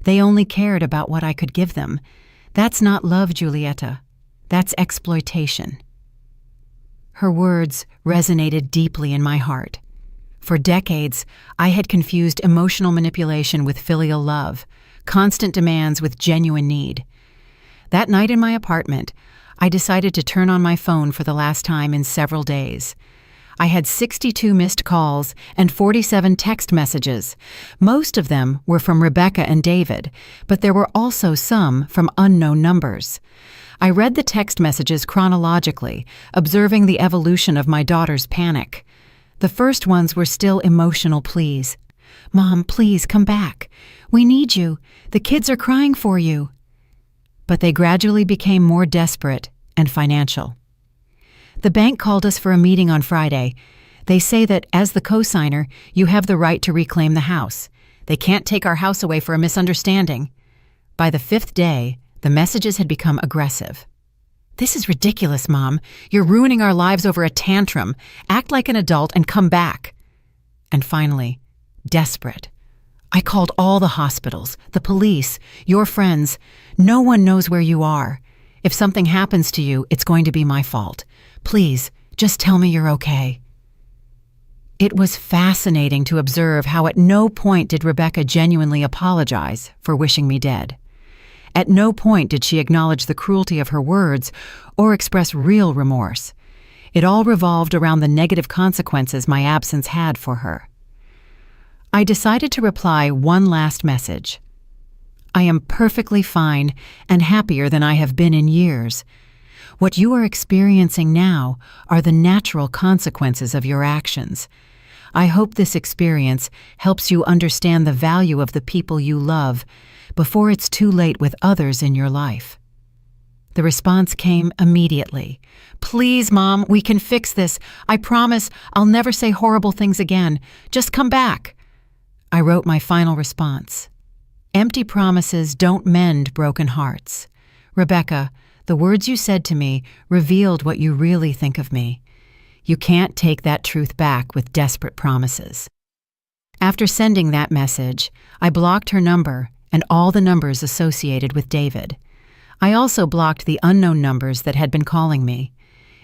They only cared about what I could give them. That's not love, Giulietta. That's exploitation." Her words resonated deeply in my heart. For decades, I had confused emotional manipulation with filial love, constant demands with genuine need. That night in my apartment, I decided to turn on my phone for the last time in several days. I had 62 missed calls and 47 text messages. Most of them were from Rebecca and David, but there were also some from unknown numbers. I read the text messages chronologically, observing the evolution of my daughter's panic. The first ones were still emotional pleas. "Mom, please come back. We need you. The kids are crying for you." But they gradually became more desperate and financial. The bank called us for a meeting on Friday. They say that, as the co-signer, you have the right to reclaim the house. They can't take our house away for a misunderstanding. By the 5th day, the messages had become aggressive. This is ridiculous, Mom. You're ruining our lives over a tantrum. Act like an adult and come back. And finally, desperate, I called all the hospitals, the police, your friends. No one knows where you are. If something happens to you, it's going to be my fault. Please, just tell me you're okay. It was fascinating to observe how at no point did Rebecca genuinely apologize for wishing me dead. At no point did she acknowledge the cruelty of her words or express real remorse. It all revolved around the negative consequences my absence had for her. I decided to reply one last message. I am perfectly fine and happier than I have been in years. What you are experiencing now are the natural consequences of your actions. I hope this experience helps you understand the value of the people you love before it's too late with others in your life. The response came immediately. Please, Mom, we can fix this. I promise I'll never say horrible things again. Just come back. I wrote my final response. Empty promises don't mend broken hearts. Rebecca, the words you said to me revealed what you really think of me. You can't take that truth back with desperate promises. After sending that message, I blocked her number and all the numbers associated with David. I also blocked the unknown numbers that had been calling me.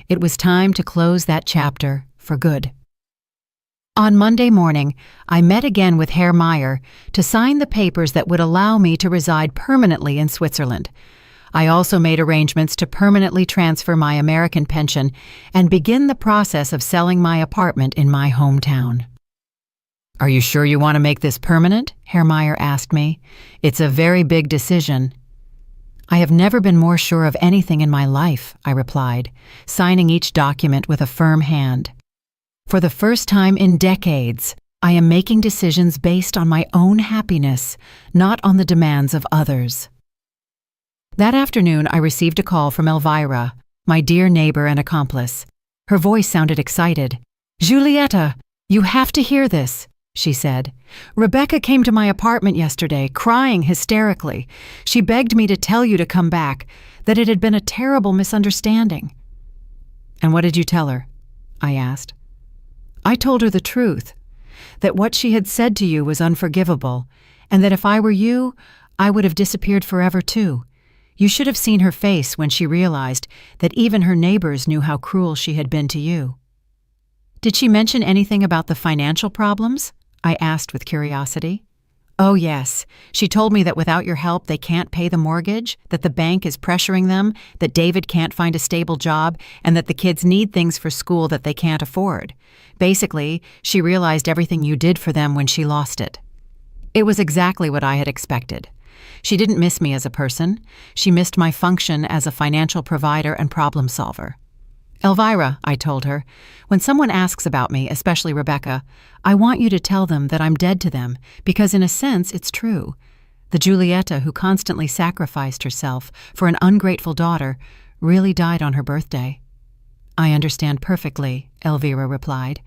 It was time to close that chapter for good. On Monday morning, I met again with Herr Meyer to sign the papers that would allow me to reside permanently in Switzerland. I also made arrangements to permanently transfer my American pension and begin the process of selling my apartment in my hometown. Are you sure you want to make this permanent? Herr Meyer asked me. It's a very big decision. I have never been more sure of anything in my life, I replied, signing each document with a firm hand. For the first time in decades, I am making decisions based on my own happiness, not on the demands of others. That afternoon, I received a call from Elvira, my dear neighbor and accomplice. Her voice sounded excited. Julieta, you have to hear this, she said. Rebecca came to my apartment yesterday, crying hysterically. She begged me to tell you to come back, that it had been a terrible misunderstanding. And what did you tell her? I asked. I told her the truth, that what she had said to you was unforgivable, and that if I were you, I would have disappeared forever too. You should have seen her face when she realized that even her neighbors knew how cruel she had been to you. Did she mention anything about the financial problems? I asked with curiosity. Oh yes, she told me that without your help they can't pay the mortgage, that the bank is pressuring them, that David can't find a stable job, and that the kids need things for school that they can't afford. Basically, she realized everything you did for them when she lost it. It was exactly what I had expected. She didn't miss me as a person. She missed my function as a financial provider and problem solver. Elvira, I told her, when someone asks about me, especially Rebecca, I want you to tell them that I'm dead to them, because in a sense it's true. The Julieta who constantly sacrificed herself for an ungrateful daughter really died on her birthday. I understand perfectly, Elvira replied.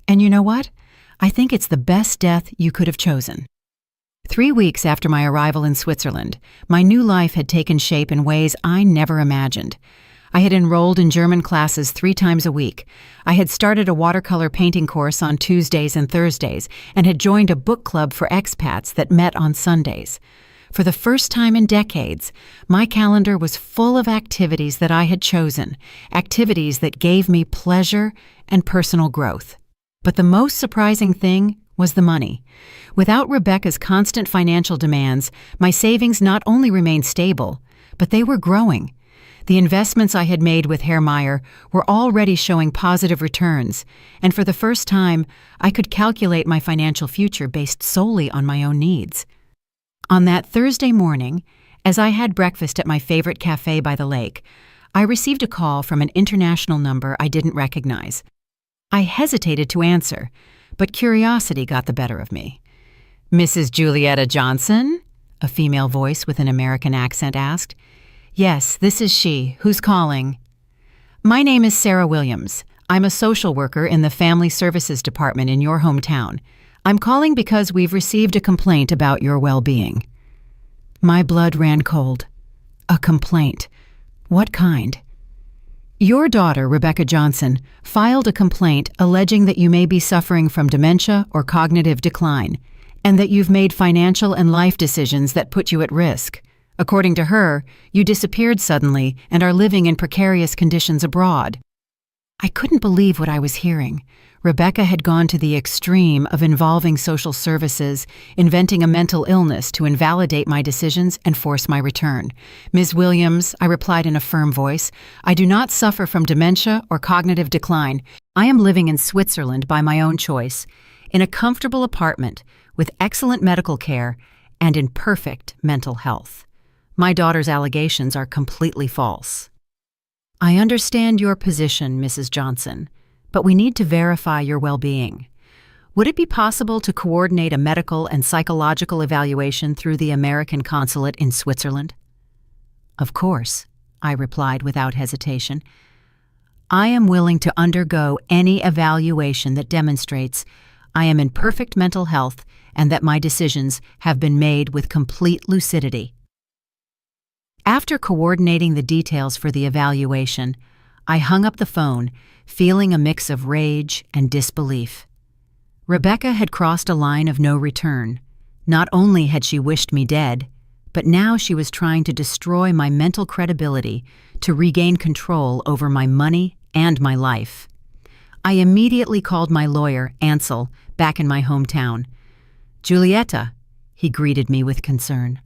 And you know what? I think it's the best death you could have chosen. 3 weeks after my arrival in Switzerland, my new life had taken shape in ways I never imagined. I had enrolled in German classes 3 times a week. I had started a watercolor painting course on Tuesdays and Thursdays and had joined a book club for expats that met on Sundays. For the first time in decades, my calendar was full of activities that I had chosen, activities that gave me pleasure and personal growth. But the most surprising thing was the money. Without Rebecca's constant financial demands, my savings not only remained stable, but they were growing. The investments I had made with Herr Meyer were already showing positive returns, and for the first time, I could calculate my financial future based solely on my own needs. On that Thursday morning, as I had breakfast at my favorite cafe by the lake, I received a call from an international number I didn't recognize. I hesitated to answer, but curiosity got the better of me. Mrs. Julieta Johnson? A female voice with an American accent asked. Yes, this is she. Who's calling? My name is Sarah Williams. I'm a social worker in the Family Services Department in your hometown. I'm calling because we've received a complaint about your well-being." My blood ran cold. A complaint. What kind? "Your daughter, Rebecca Johnson, filed a complaint alleging that you may be suffering from dementia or cognitive decline, and that you've made financial and life decisions that put you at risk. According to her, you disappeared suddenly and are living in precarious conditions abroad." I couldn't believe what I was hearing. Rebecca had gone to the extreme of involving social services, inventing a mental illness to invalidate my decisions and force my return. "Ms. Williams," I replied in a firm voice, "I do not suffer from dementia or cognitive decline. I am living in Switzerland by my own choice, in a comfortable apartment with excellent medical care and in perfect mental health. My daughter's allegations are completely false." "I understand your position, Mrs. Johnson, but we need to verify your well-being. Would it be possible to coordinate a medical and psychological evaluation through the American consulate in Switzerland?" "Of course," I replied without hesitation. "I am willing to undergo any evaluation that demonstrates I am in perfect mental health and that my decisions have been made with complete lucidity." After coordinating the details for the evaluation, I hung up the phone, feeling a mix of rage and disbelief. Rebecca had crossed a line of no return. Not only had she wished me dead, but now she was trying to destroy my mental credibility to regain control over my money and my life. I immediately called my lawyer, Ansel, back in my hometown. "Julieta," he greeted me with concern.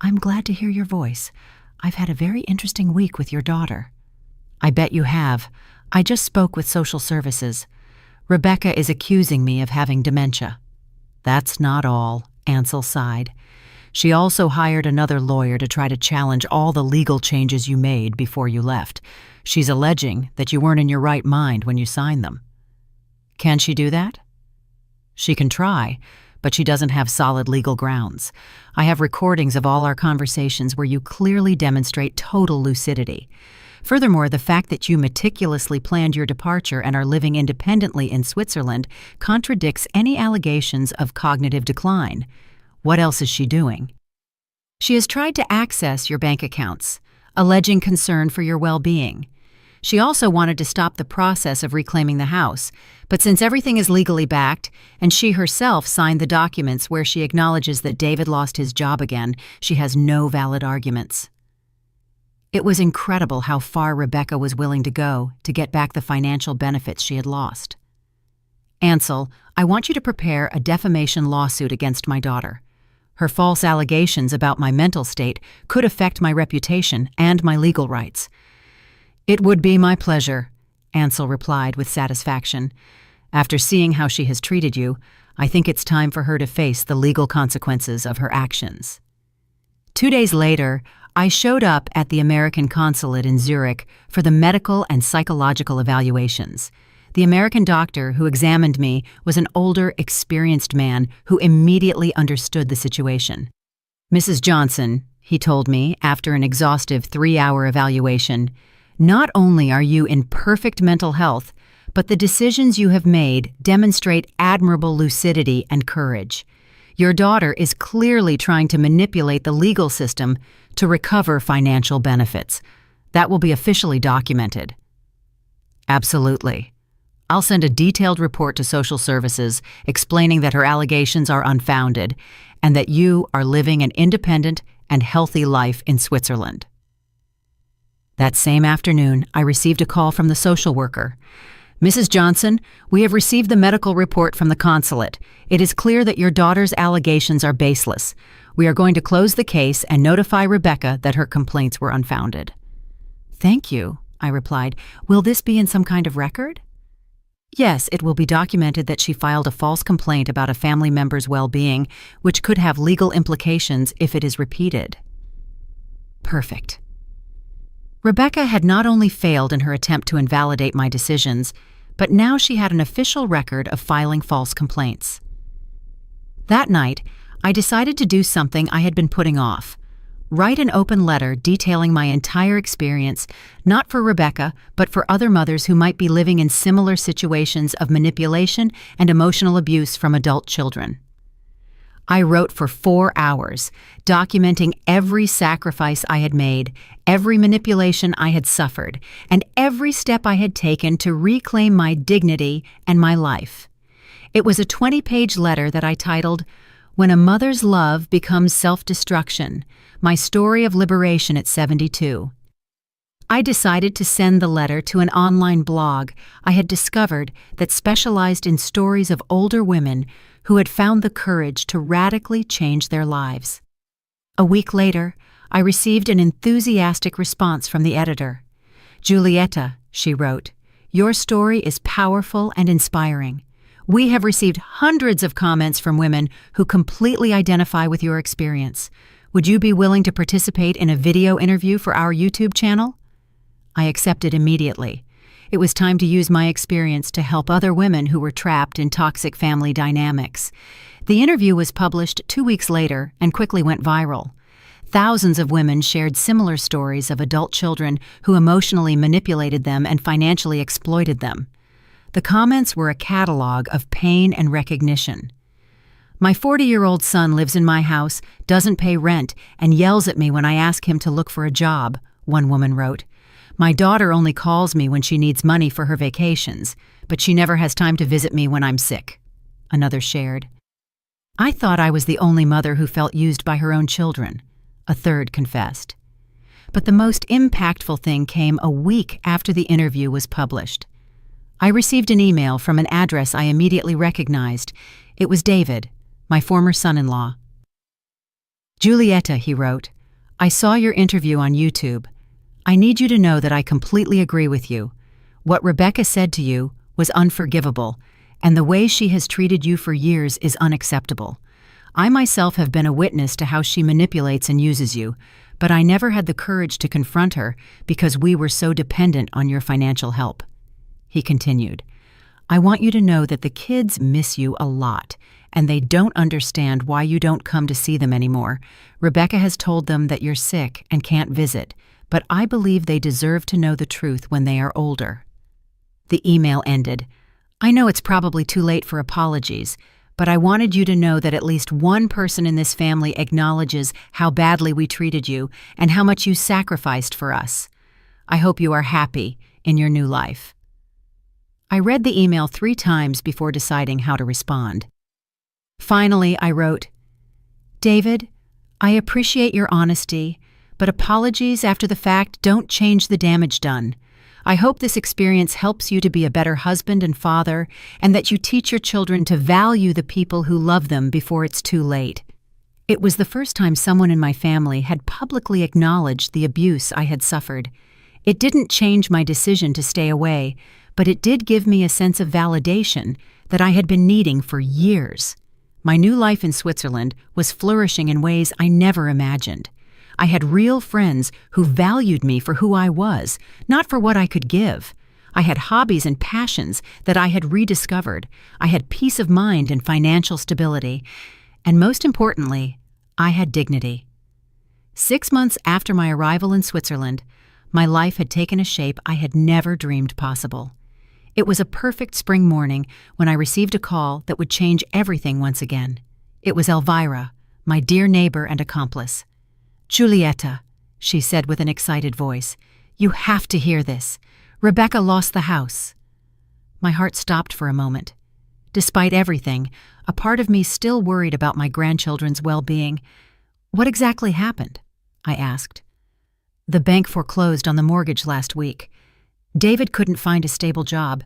"I'm glad to hear your voice. I've had a very interesting week with your daughter." "I bet you have. I just spoke with social services. Rebecca is accusing me of having dementia." "That's not all," Ansel sighed. "She also hired another lawyer to try to challenge all the legal changes you made before you left. She's alleging that you weren't in your right mind when you signed them." "Can she do that?" "She can try, but she doesn't have solid legal grounds. I have recordings of all our conversations where you clearly demonstrate total lucidity. Furthermore, the fact that you meticulously planned your departure and are living independently in Switzerland contradicts any allegations of cognitive decline. What else is she doing?" "She has tried to access your bank accounts, alleging concern for your well-being. She also wanted to stop the process of reclaiming the house, but since everything is legally backed, and she herself signed the documents where she acknowledges that David lost his job again, she has no valid arguments." It was incredible how far Rebecca was willing to go to get back the financial benefits she had lost. "Ansel, I want you to prepare a defamation lawsuit against my daughter. Her false allegations about my mental state could affect my reputation and my legal rights." "It would be my pleasure," Ansel replied with satisfaction. "After seeing how she has treated you, I think it's time for her to face the legal consequences of her actions." 2 days later, I showed up at the American consulate in Zurich for the medical and psychological evaluations. The American doctor who examined me was an older, experienced man who immediately understood the situation. "Mrs. Johnson," he told me after an exhaustive 3-hour evaluation, "not only are you in perfect mental health, but the decisions you have made demonstrate admirable lucidity and courage. Your daughter is clearly trying to manipulate the legal system to recover financial benefits. That will be officially documented." "Absolutely. I'll send a detailed report to social services explaining that her allegations are unfounded and that you are living an independent and healthy life in Switzerland." That same afternoon, I received a call from the social worker. "Mrs. Johnson, we have received the medical report from the consulate. It is clear that your daughter's allegations are baseless. We are going to close the case and notify Rebecca that her complaints were unfounded." "Thank you," I replied. "Will this be in some kind of record?" "Yes, it will be documented that she filed a false complaint about a family member's well-being, which could have legal implications if it is repeated." Perfect. Rebecca had not only failed in her attempt to invalidate my decisions, but now she had an official record of filing false complaints. That night, I decided to do something I had been putting off. Write an open letter detailing my entire experience, not for Rebecca, but for other mothers who might be living in similar situations of manipulation and emotional abuse from adult children. I wrote for 4 hours, documenting every sacrifice I had made, every manipulation I had suffered, and every step I had taken to reclaim my dignity and my life. It was a 20-page letter that I titled, "When a Mother's Love Becomes Self-Destruction, My Story of Liberation at 72. I decided to send the letter to an online blog I had discovered that specialized in stories of older women who had found the courage to radically change their lives. A week later, I received an enthusiastic response from the editor. "Julieta," she wrote, "your story is powerful and inspiring. We have received hundreds of comments from women who completely identify with your experience. Would you be willing to participate in a video interview for our YouTube channel?" I accepted immediately. It was time to use my experience to help other women who were trapped in toxic family dynamics. The interview was published 2 weeks later and quickly went viral. Thousands of women shared similar stories of adult children who emotionally manipulated them and financially exploited them. The comments were a catalog of pain and recognition. "My 40-year-old son lives in my house, doesn't pay rent, and yells at me when I ask him to look for a job," one woman wrote. "My daughter only calls me when she needs money for her vacations, but she never has time to visit me when I'm sick," another shared. "I thought I was the only mother who felt used by her own children," a third confessed. But the most impactful thing came a week after the interview was published. I received an email from an address I immediately recognized. It was David, my former son-in-law. "Julieta," he wrote, "I saw your interview on YouTube. I need you to know that I completely agree with you. What Rebecca said to you was unforgivable, and the way she has treated you for years is unacceptable. I myself have been a witness to how she manipulates and uses you, but I never had the courage to confront her because we were so dependent on your financial help." He continued, "I want you to know that the kids miss you a lot, and they don't understand why you don't come to see them anymore. Rebecca has told them that you're sick and can't visit, but I believe they deserve to know the truth when they are older." The email ended, "I know it's probably too late for apologies, but I wanted you to know that at least one person in this family acknowledges how badly we treated you and how much you sacrificed for us. I hope you are happy in your new life." I read the email 3 times before deciding how to respond. Finally, I wrote, "David, I appreciate your honesty, but apologies after the fact don't change the damage done. I hope this experience helps you to be a better husband and father, and that you teach your children to value the people who love them before it's too late." It was the first time someone in my family had publicly acknowledged the abuse I had suffered. It didn't change my decision to stay away, but it did give me a sense of validation that I had been needing for years. My new life in Switzerland was flourishing in ways I never imagined. I had real friends who valued me for who I was, not for what I could give. I had hobbies and passions that I had rediscovered. I had peace of mind and financial stability. And most importantly, I had dignity. 6 months after my arrival in Switzerland, my life had taken a shape I had never dreamed possible. It was a perfect spring morning when I received a call that would change everything once again. It was Elvira, my dear neighbor and accomplice. "Julieta," she said with an excited voice, "you have to hear this. Rebecca lost the house." My heart stopped for a moment. Despite everything, a part of me still worried about my grandchildren's well-being. "What exactly happened?" I asked. "The bank foreclosed on the mortgage last week. David couldn't find a stable job.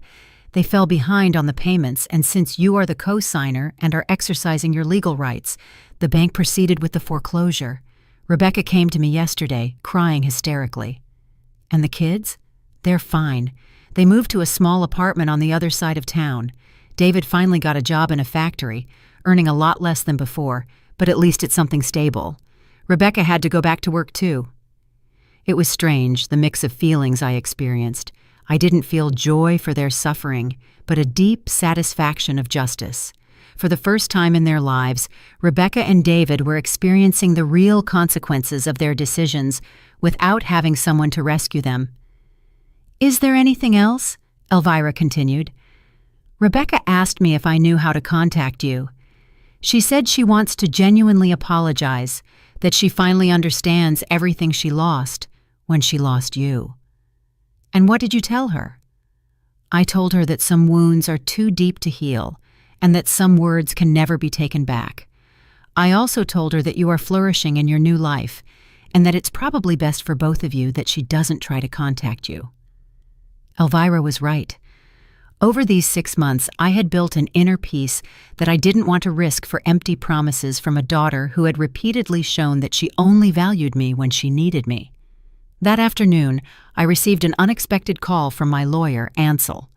They fell behind on the payments, and since you are the co-signer and are exercising your legal rights, the bank proceeded with the foreclosure. Rebecca came to me yesterday, crying hysterically." "And the kids?" "They're fine. They moved to a small apartment on the other side of town. David finally got a job in a factory, earning a lot less than before, but at least it's something stable. Rebecca had to go back to work too." It was strange, the mix of feelings I experienced. I didn't feel joy for their suffering, but a deep satisfaction of justice. For the first time in their lives, Rebecca and David were experiencing the real consequences of their decisions without having someone to rescue them. "Is there anything else?" Elvira continued. "Rebecca asked me if I knew how to contact you. She said she wants to genuinely apologize, that she finally understands everything she lost when she lost you." "And what did you tell her?" "I told her that some wounds are too deep to heal, and that some words can never be taken back. I also told her that you are flourishing in your new life, and that it's probably best for both of you that she doesn't try to contact you." Elvira was right. Over these 6 months, I had built an inner peace that I didn't want to risk for empty promises from a daughter who had repeatedly shown that she only valued me when she needed me. That afternoon, I received an unexpected call from my lawyer, Ansel.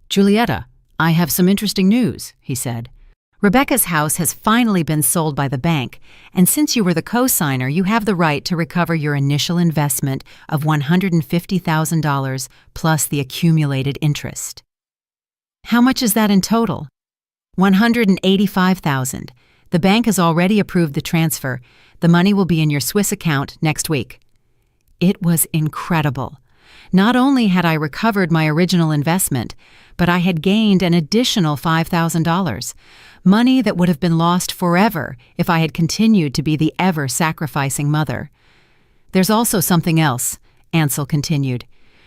"Julietta, I have some interesting news," he said. "Rebecca's house has finally been sold by the bank, and since you were the co-signer, you have the right to recover your initial investment of $150,000 plus the accumulated interest." "How much is that in total?" $185,000. The bank has already approved the transfer. The money will be in your Swiss account next week." It was incredible. Not only had I recovered my original investment, but I had gained an additional $5,000, money that would have been lost forever if I had continued to be the ever-sacrificing mother. "There's also something else," Ansel continued.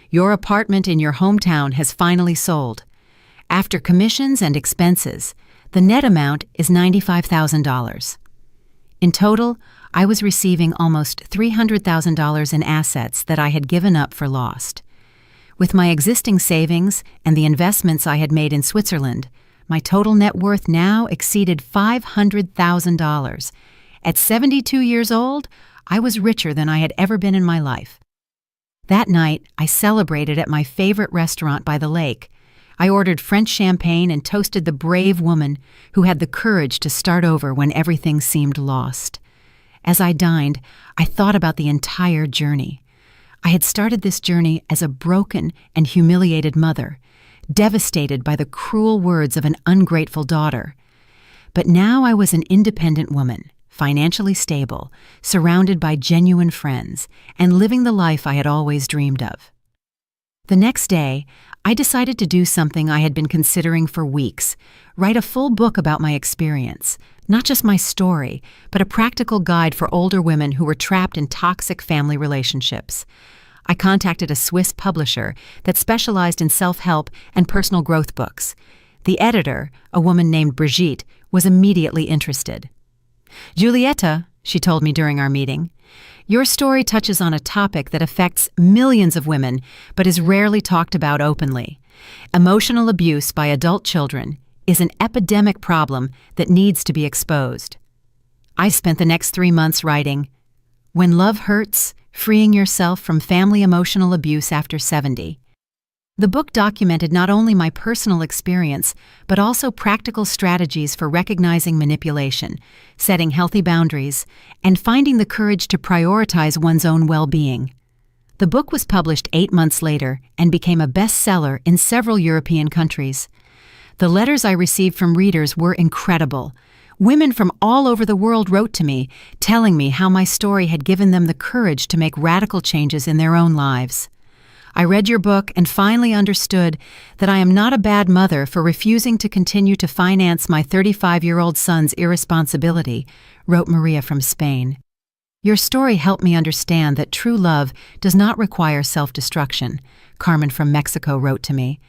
"Your apartment in your hometown has finally sold. After commissions and expenses, the net amount is $95,000. In total, I was receiving almost $300,000 in assets that I had given up for lost. With my existing savings and the investments I had made in Switzerland, my total net worth now exceeded $500,000. At 72 years old, I was richer than I had ever been in my life. That night, I celebrated at my favorite restaurant by the lake. I ordered French champagne and toasted the brave woman who had the courage to start over when everything seemed lost. As I dined, I thought about the entire journey. I had started this journey as a broken and humiliated mother, devastated by the cruel words of an ungrateful daughter. But now I was an independent woman, financially stable, surrounded by genuine friends, and living the life I had always dreamed of. The next day, I decided to do something I had been considering for weeks, write a full book about my experience, not just my story, but a practical guide for older women who were trapped in toxic family relationships. I contacted a Swiss publisher that specialized in self-help and personal growth books. The editor, a woman named Brigitte, was immediately interested. "Julietta," she told me during our meeting, "your story touches on a topic that affects millions of women but is rarely talked about openly. Emotional abuse by adult children is an epidemic problem that needs to be exposed." I spent the next 3 months writing, "When Love Hurts, Freeing Yourself from Family Emotional Abuse After 70. The book documented not only my personal experience, but also practical strategies for recognizing manipulation, setting healthy boundaries, and finding the courage to prioritize one's own well-being. The book was published 8 months later and became a bestseller in several European countries. The letters I received from readers were incredible. Women from all over the world wrote to me, telling me how my story had given them the courage to make radical changes in their own lives. "I read your book and finally understood that I am not a bad mother for refusing to continue to finance my 35-year-old son's irresponsibility," wrote Maria from Spain. "Your story helped me understand that true love does not require self-destruction," Carmen from Mexico wrote to me.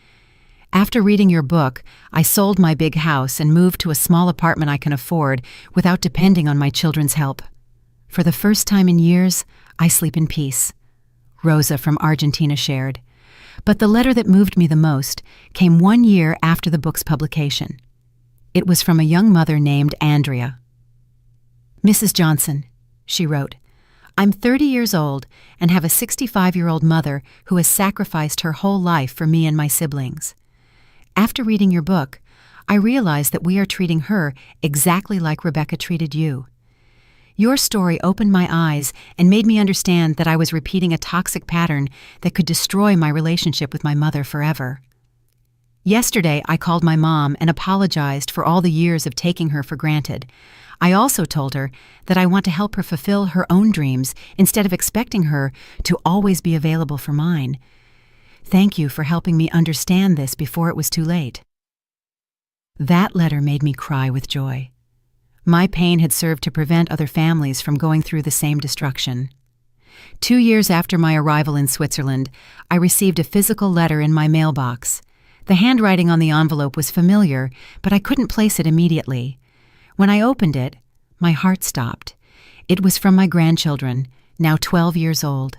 "After reading your book, I sold my big house and moved to a small apartment I can afford without depending on my children's help. For the first time in years, I sleep in peace," Rosa from Argentina shared. But the letter that moved me the most came 1 year after the book's publication. It was from a young mother named Andrea. "Mrs. Johnson," she wrote, "I'm 30 years old and have a 65-year-old mother who has sacrificed her whole life for me and my siblings. After reading your book, I realized that we are treating her exactly like Rebecca treated you. Your story opened my eyes and made me understand that I was repeating a toxic pattern that could destroy my relationship with my mother forever." Yesterday, I called my mom and apologized for all the years of taking her for granted. I also told her that I want to help her fulfill her own dreams instead of expecting her to always be available for mine. Thank you for helping me understand this before it was too late." That letter made me cry with joy. My pain had served to prevent other families from going through the same destruction. 2 years after my arrival in Switzerland, I received a physical letter in my mailbox. The handwriting on the envelope was familiar, but I couldn't place it immediately. When I opened it, my heart stopped. It was from my grandchildren, now 12 years old.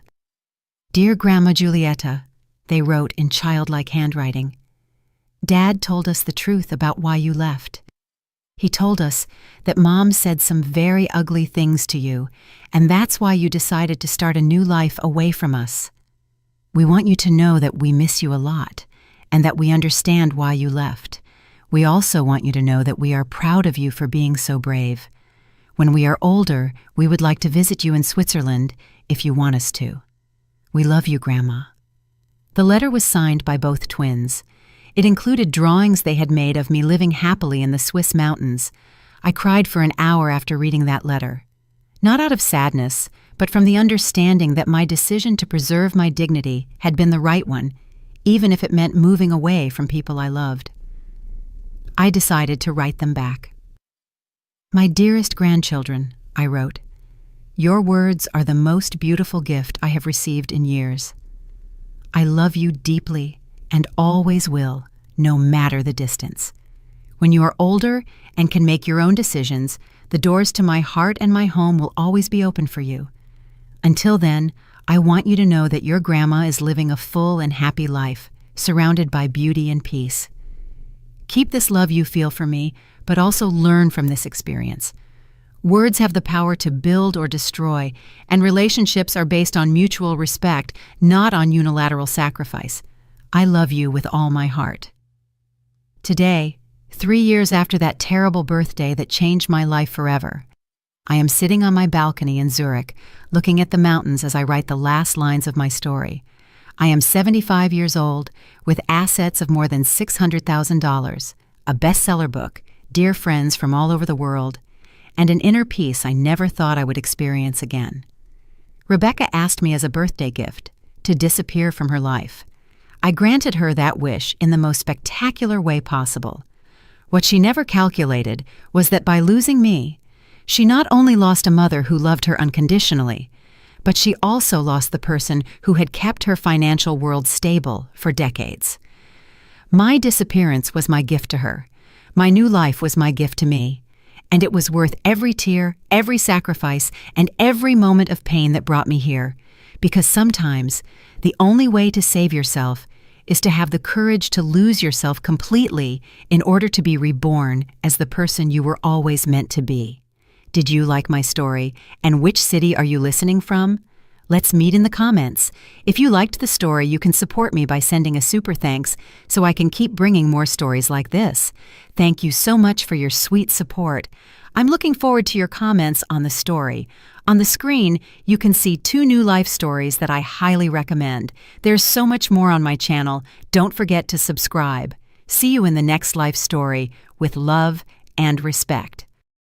"Dear Grandma Giulietta," they wrote in childlike handwriting. "Dad told us the truth about why you left. He told us that Mom said some very ugly things to you, and that's why you decided to start a new life away from us. We want you to know that we miss you a lot, and that we understand why you left. We also want you to know that we are proud of you for being so brave. When we are older, we would like to visit you in Switzerland if you want us to. We love you, Grandma." The letter was signed by both twins. It included drawings they had made of me living happily in the Swiss mountains. I cried for an hour after reading that letter. Not out of sadness, but from the understanding that my decision to preserve my dignity had been the right one, even if it meant moving away from people I loved. I decided to write them back. "My dearest grandchildren," I wrote, "your words are the most beautiful gift I have received in years. I love you deeply and always will, no matter the distance. When you are older and can make your own decisions, the doors to my heart and my home will always be open for you. Until then, I want you to know that your grandma is living a full and happy life, surrounded by beauty and peace. Keep this love you feel for me, but also learn from this experience. Words have the power to build or destroy, and relationships are based on mutual respect, not on unilateral sacrifice. I love you with all my heart." Today, 3 years after that terrible birthday that changed my life forever, I am sitting on my balcony in Zurich, looking at the mountains as I write the last lines of my story. I am 75 years old, with assets of more than $600,000, a bestseller book, dear friends from all over the world, and an inner peace I never thought I would experience again. Rebecca asked me as a birthday gift to disappear from her life. I granted her that wish in the most spectacular way possible. What she never calculated was that by losing me, she not only lost a mother who loved her unconditionally, but she also lost the person who had kept her financial world stable for decades. My disappearance was my gift to her. My new life was my gift to me. And it was worth every tear, every sacrifice, and every moment of pain that brought me here. Because sometimes, the only way to save yourself is to have the courage to lose yourself completely in order to be reborn as the person you were always meant to be. Did you like my story? And which city are you listening from? Let's meet in the comments. If you liked the story, you can support me by sending a super thanks so I can keep bringing more stories like this. Thank you so much for your sweet support. I'm looking forward to your comments on the story. On the screen, you can see 2 new life stories that I highly recommend. There's so much more on my channel. Don't forget to subscribe. See you in the next life story with love and respect.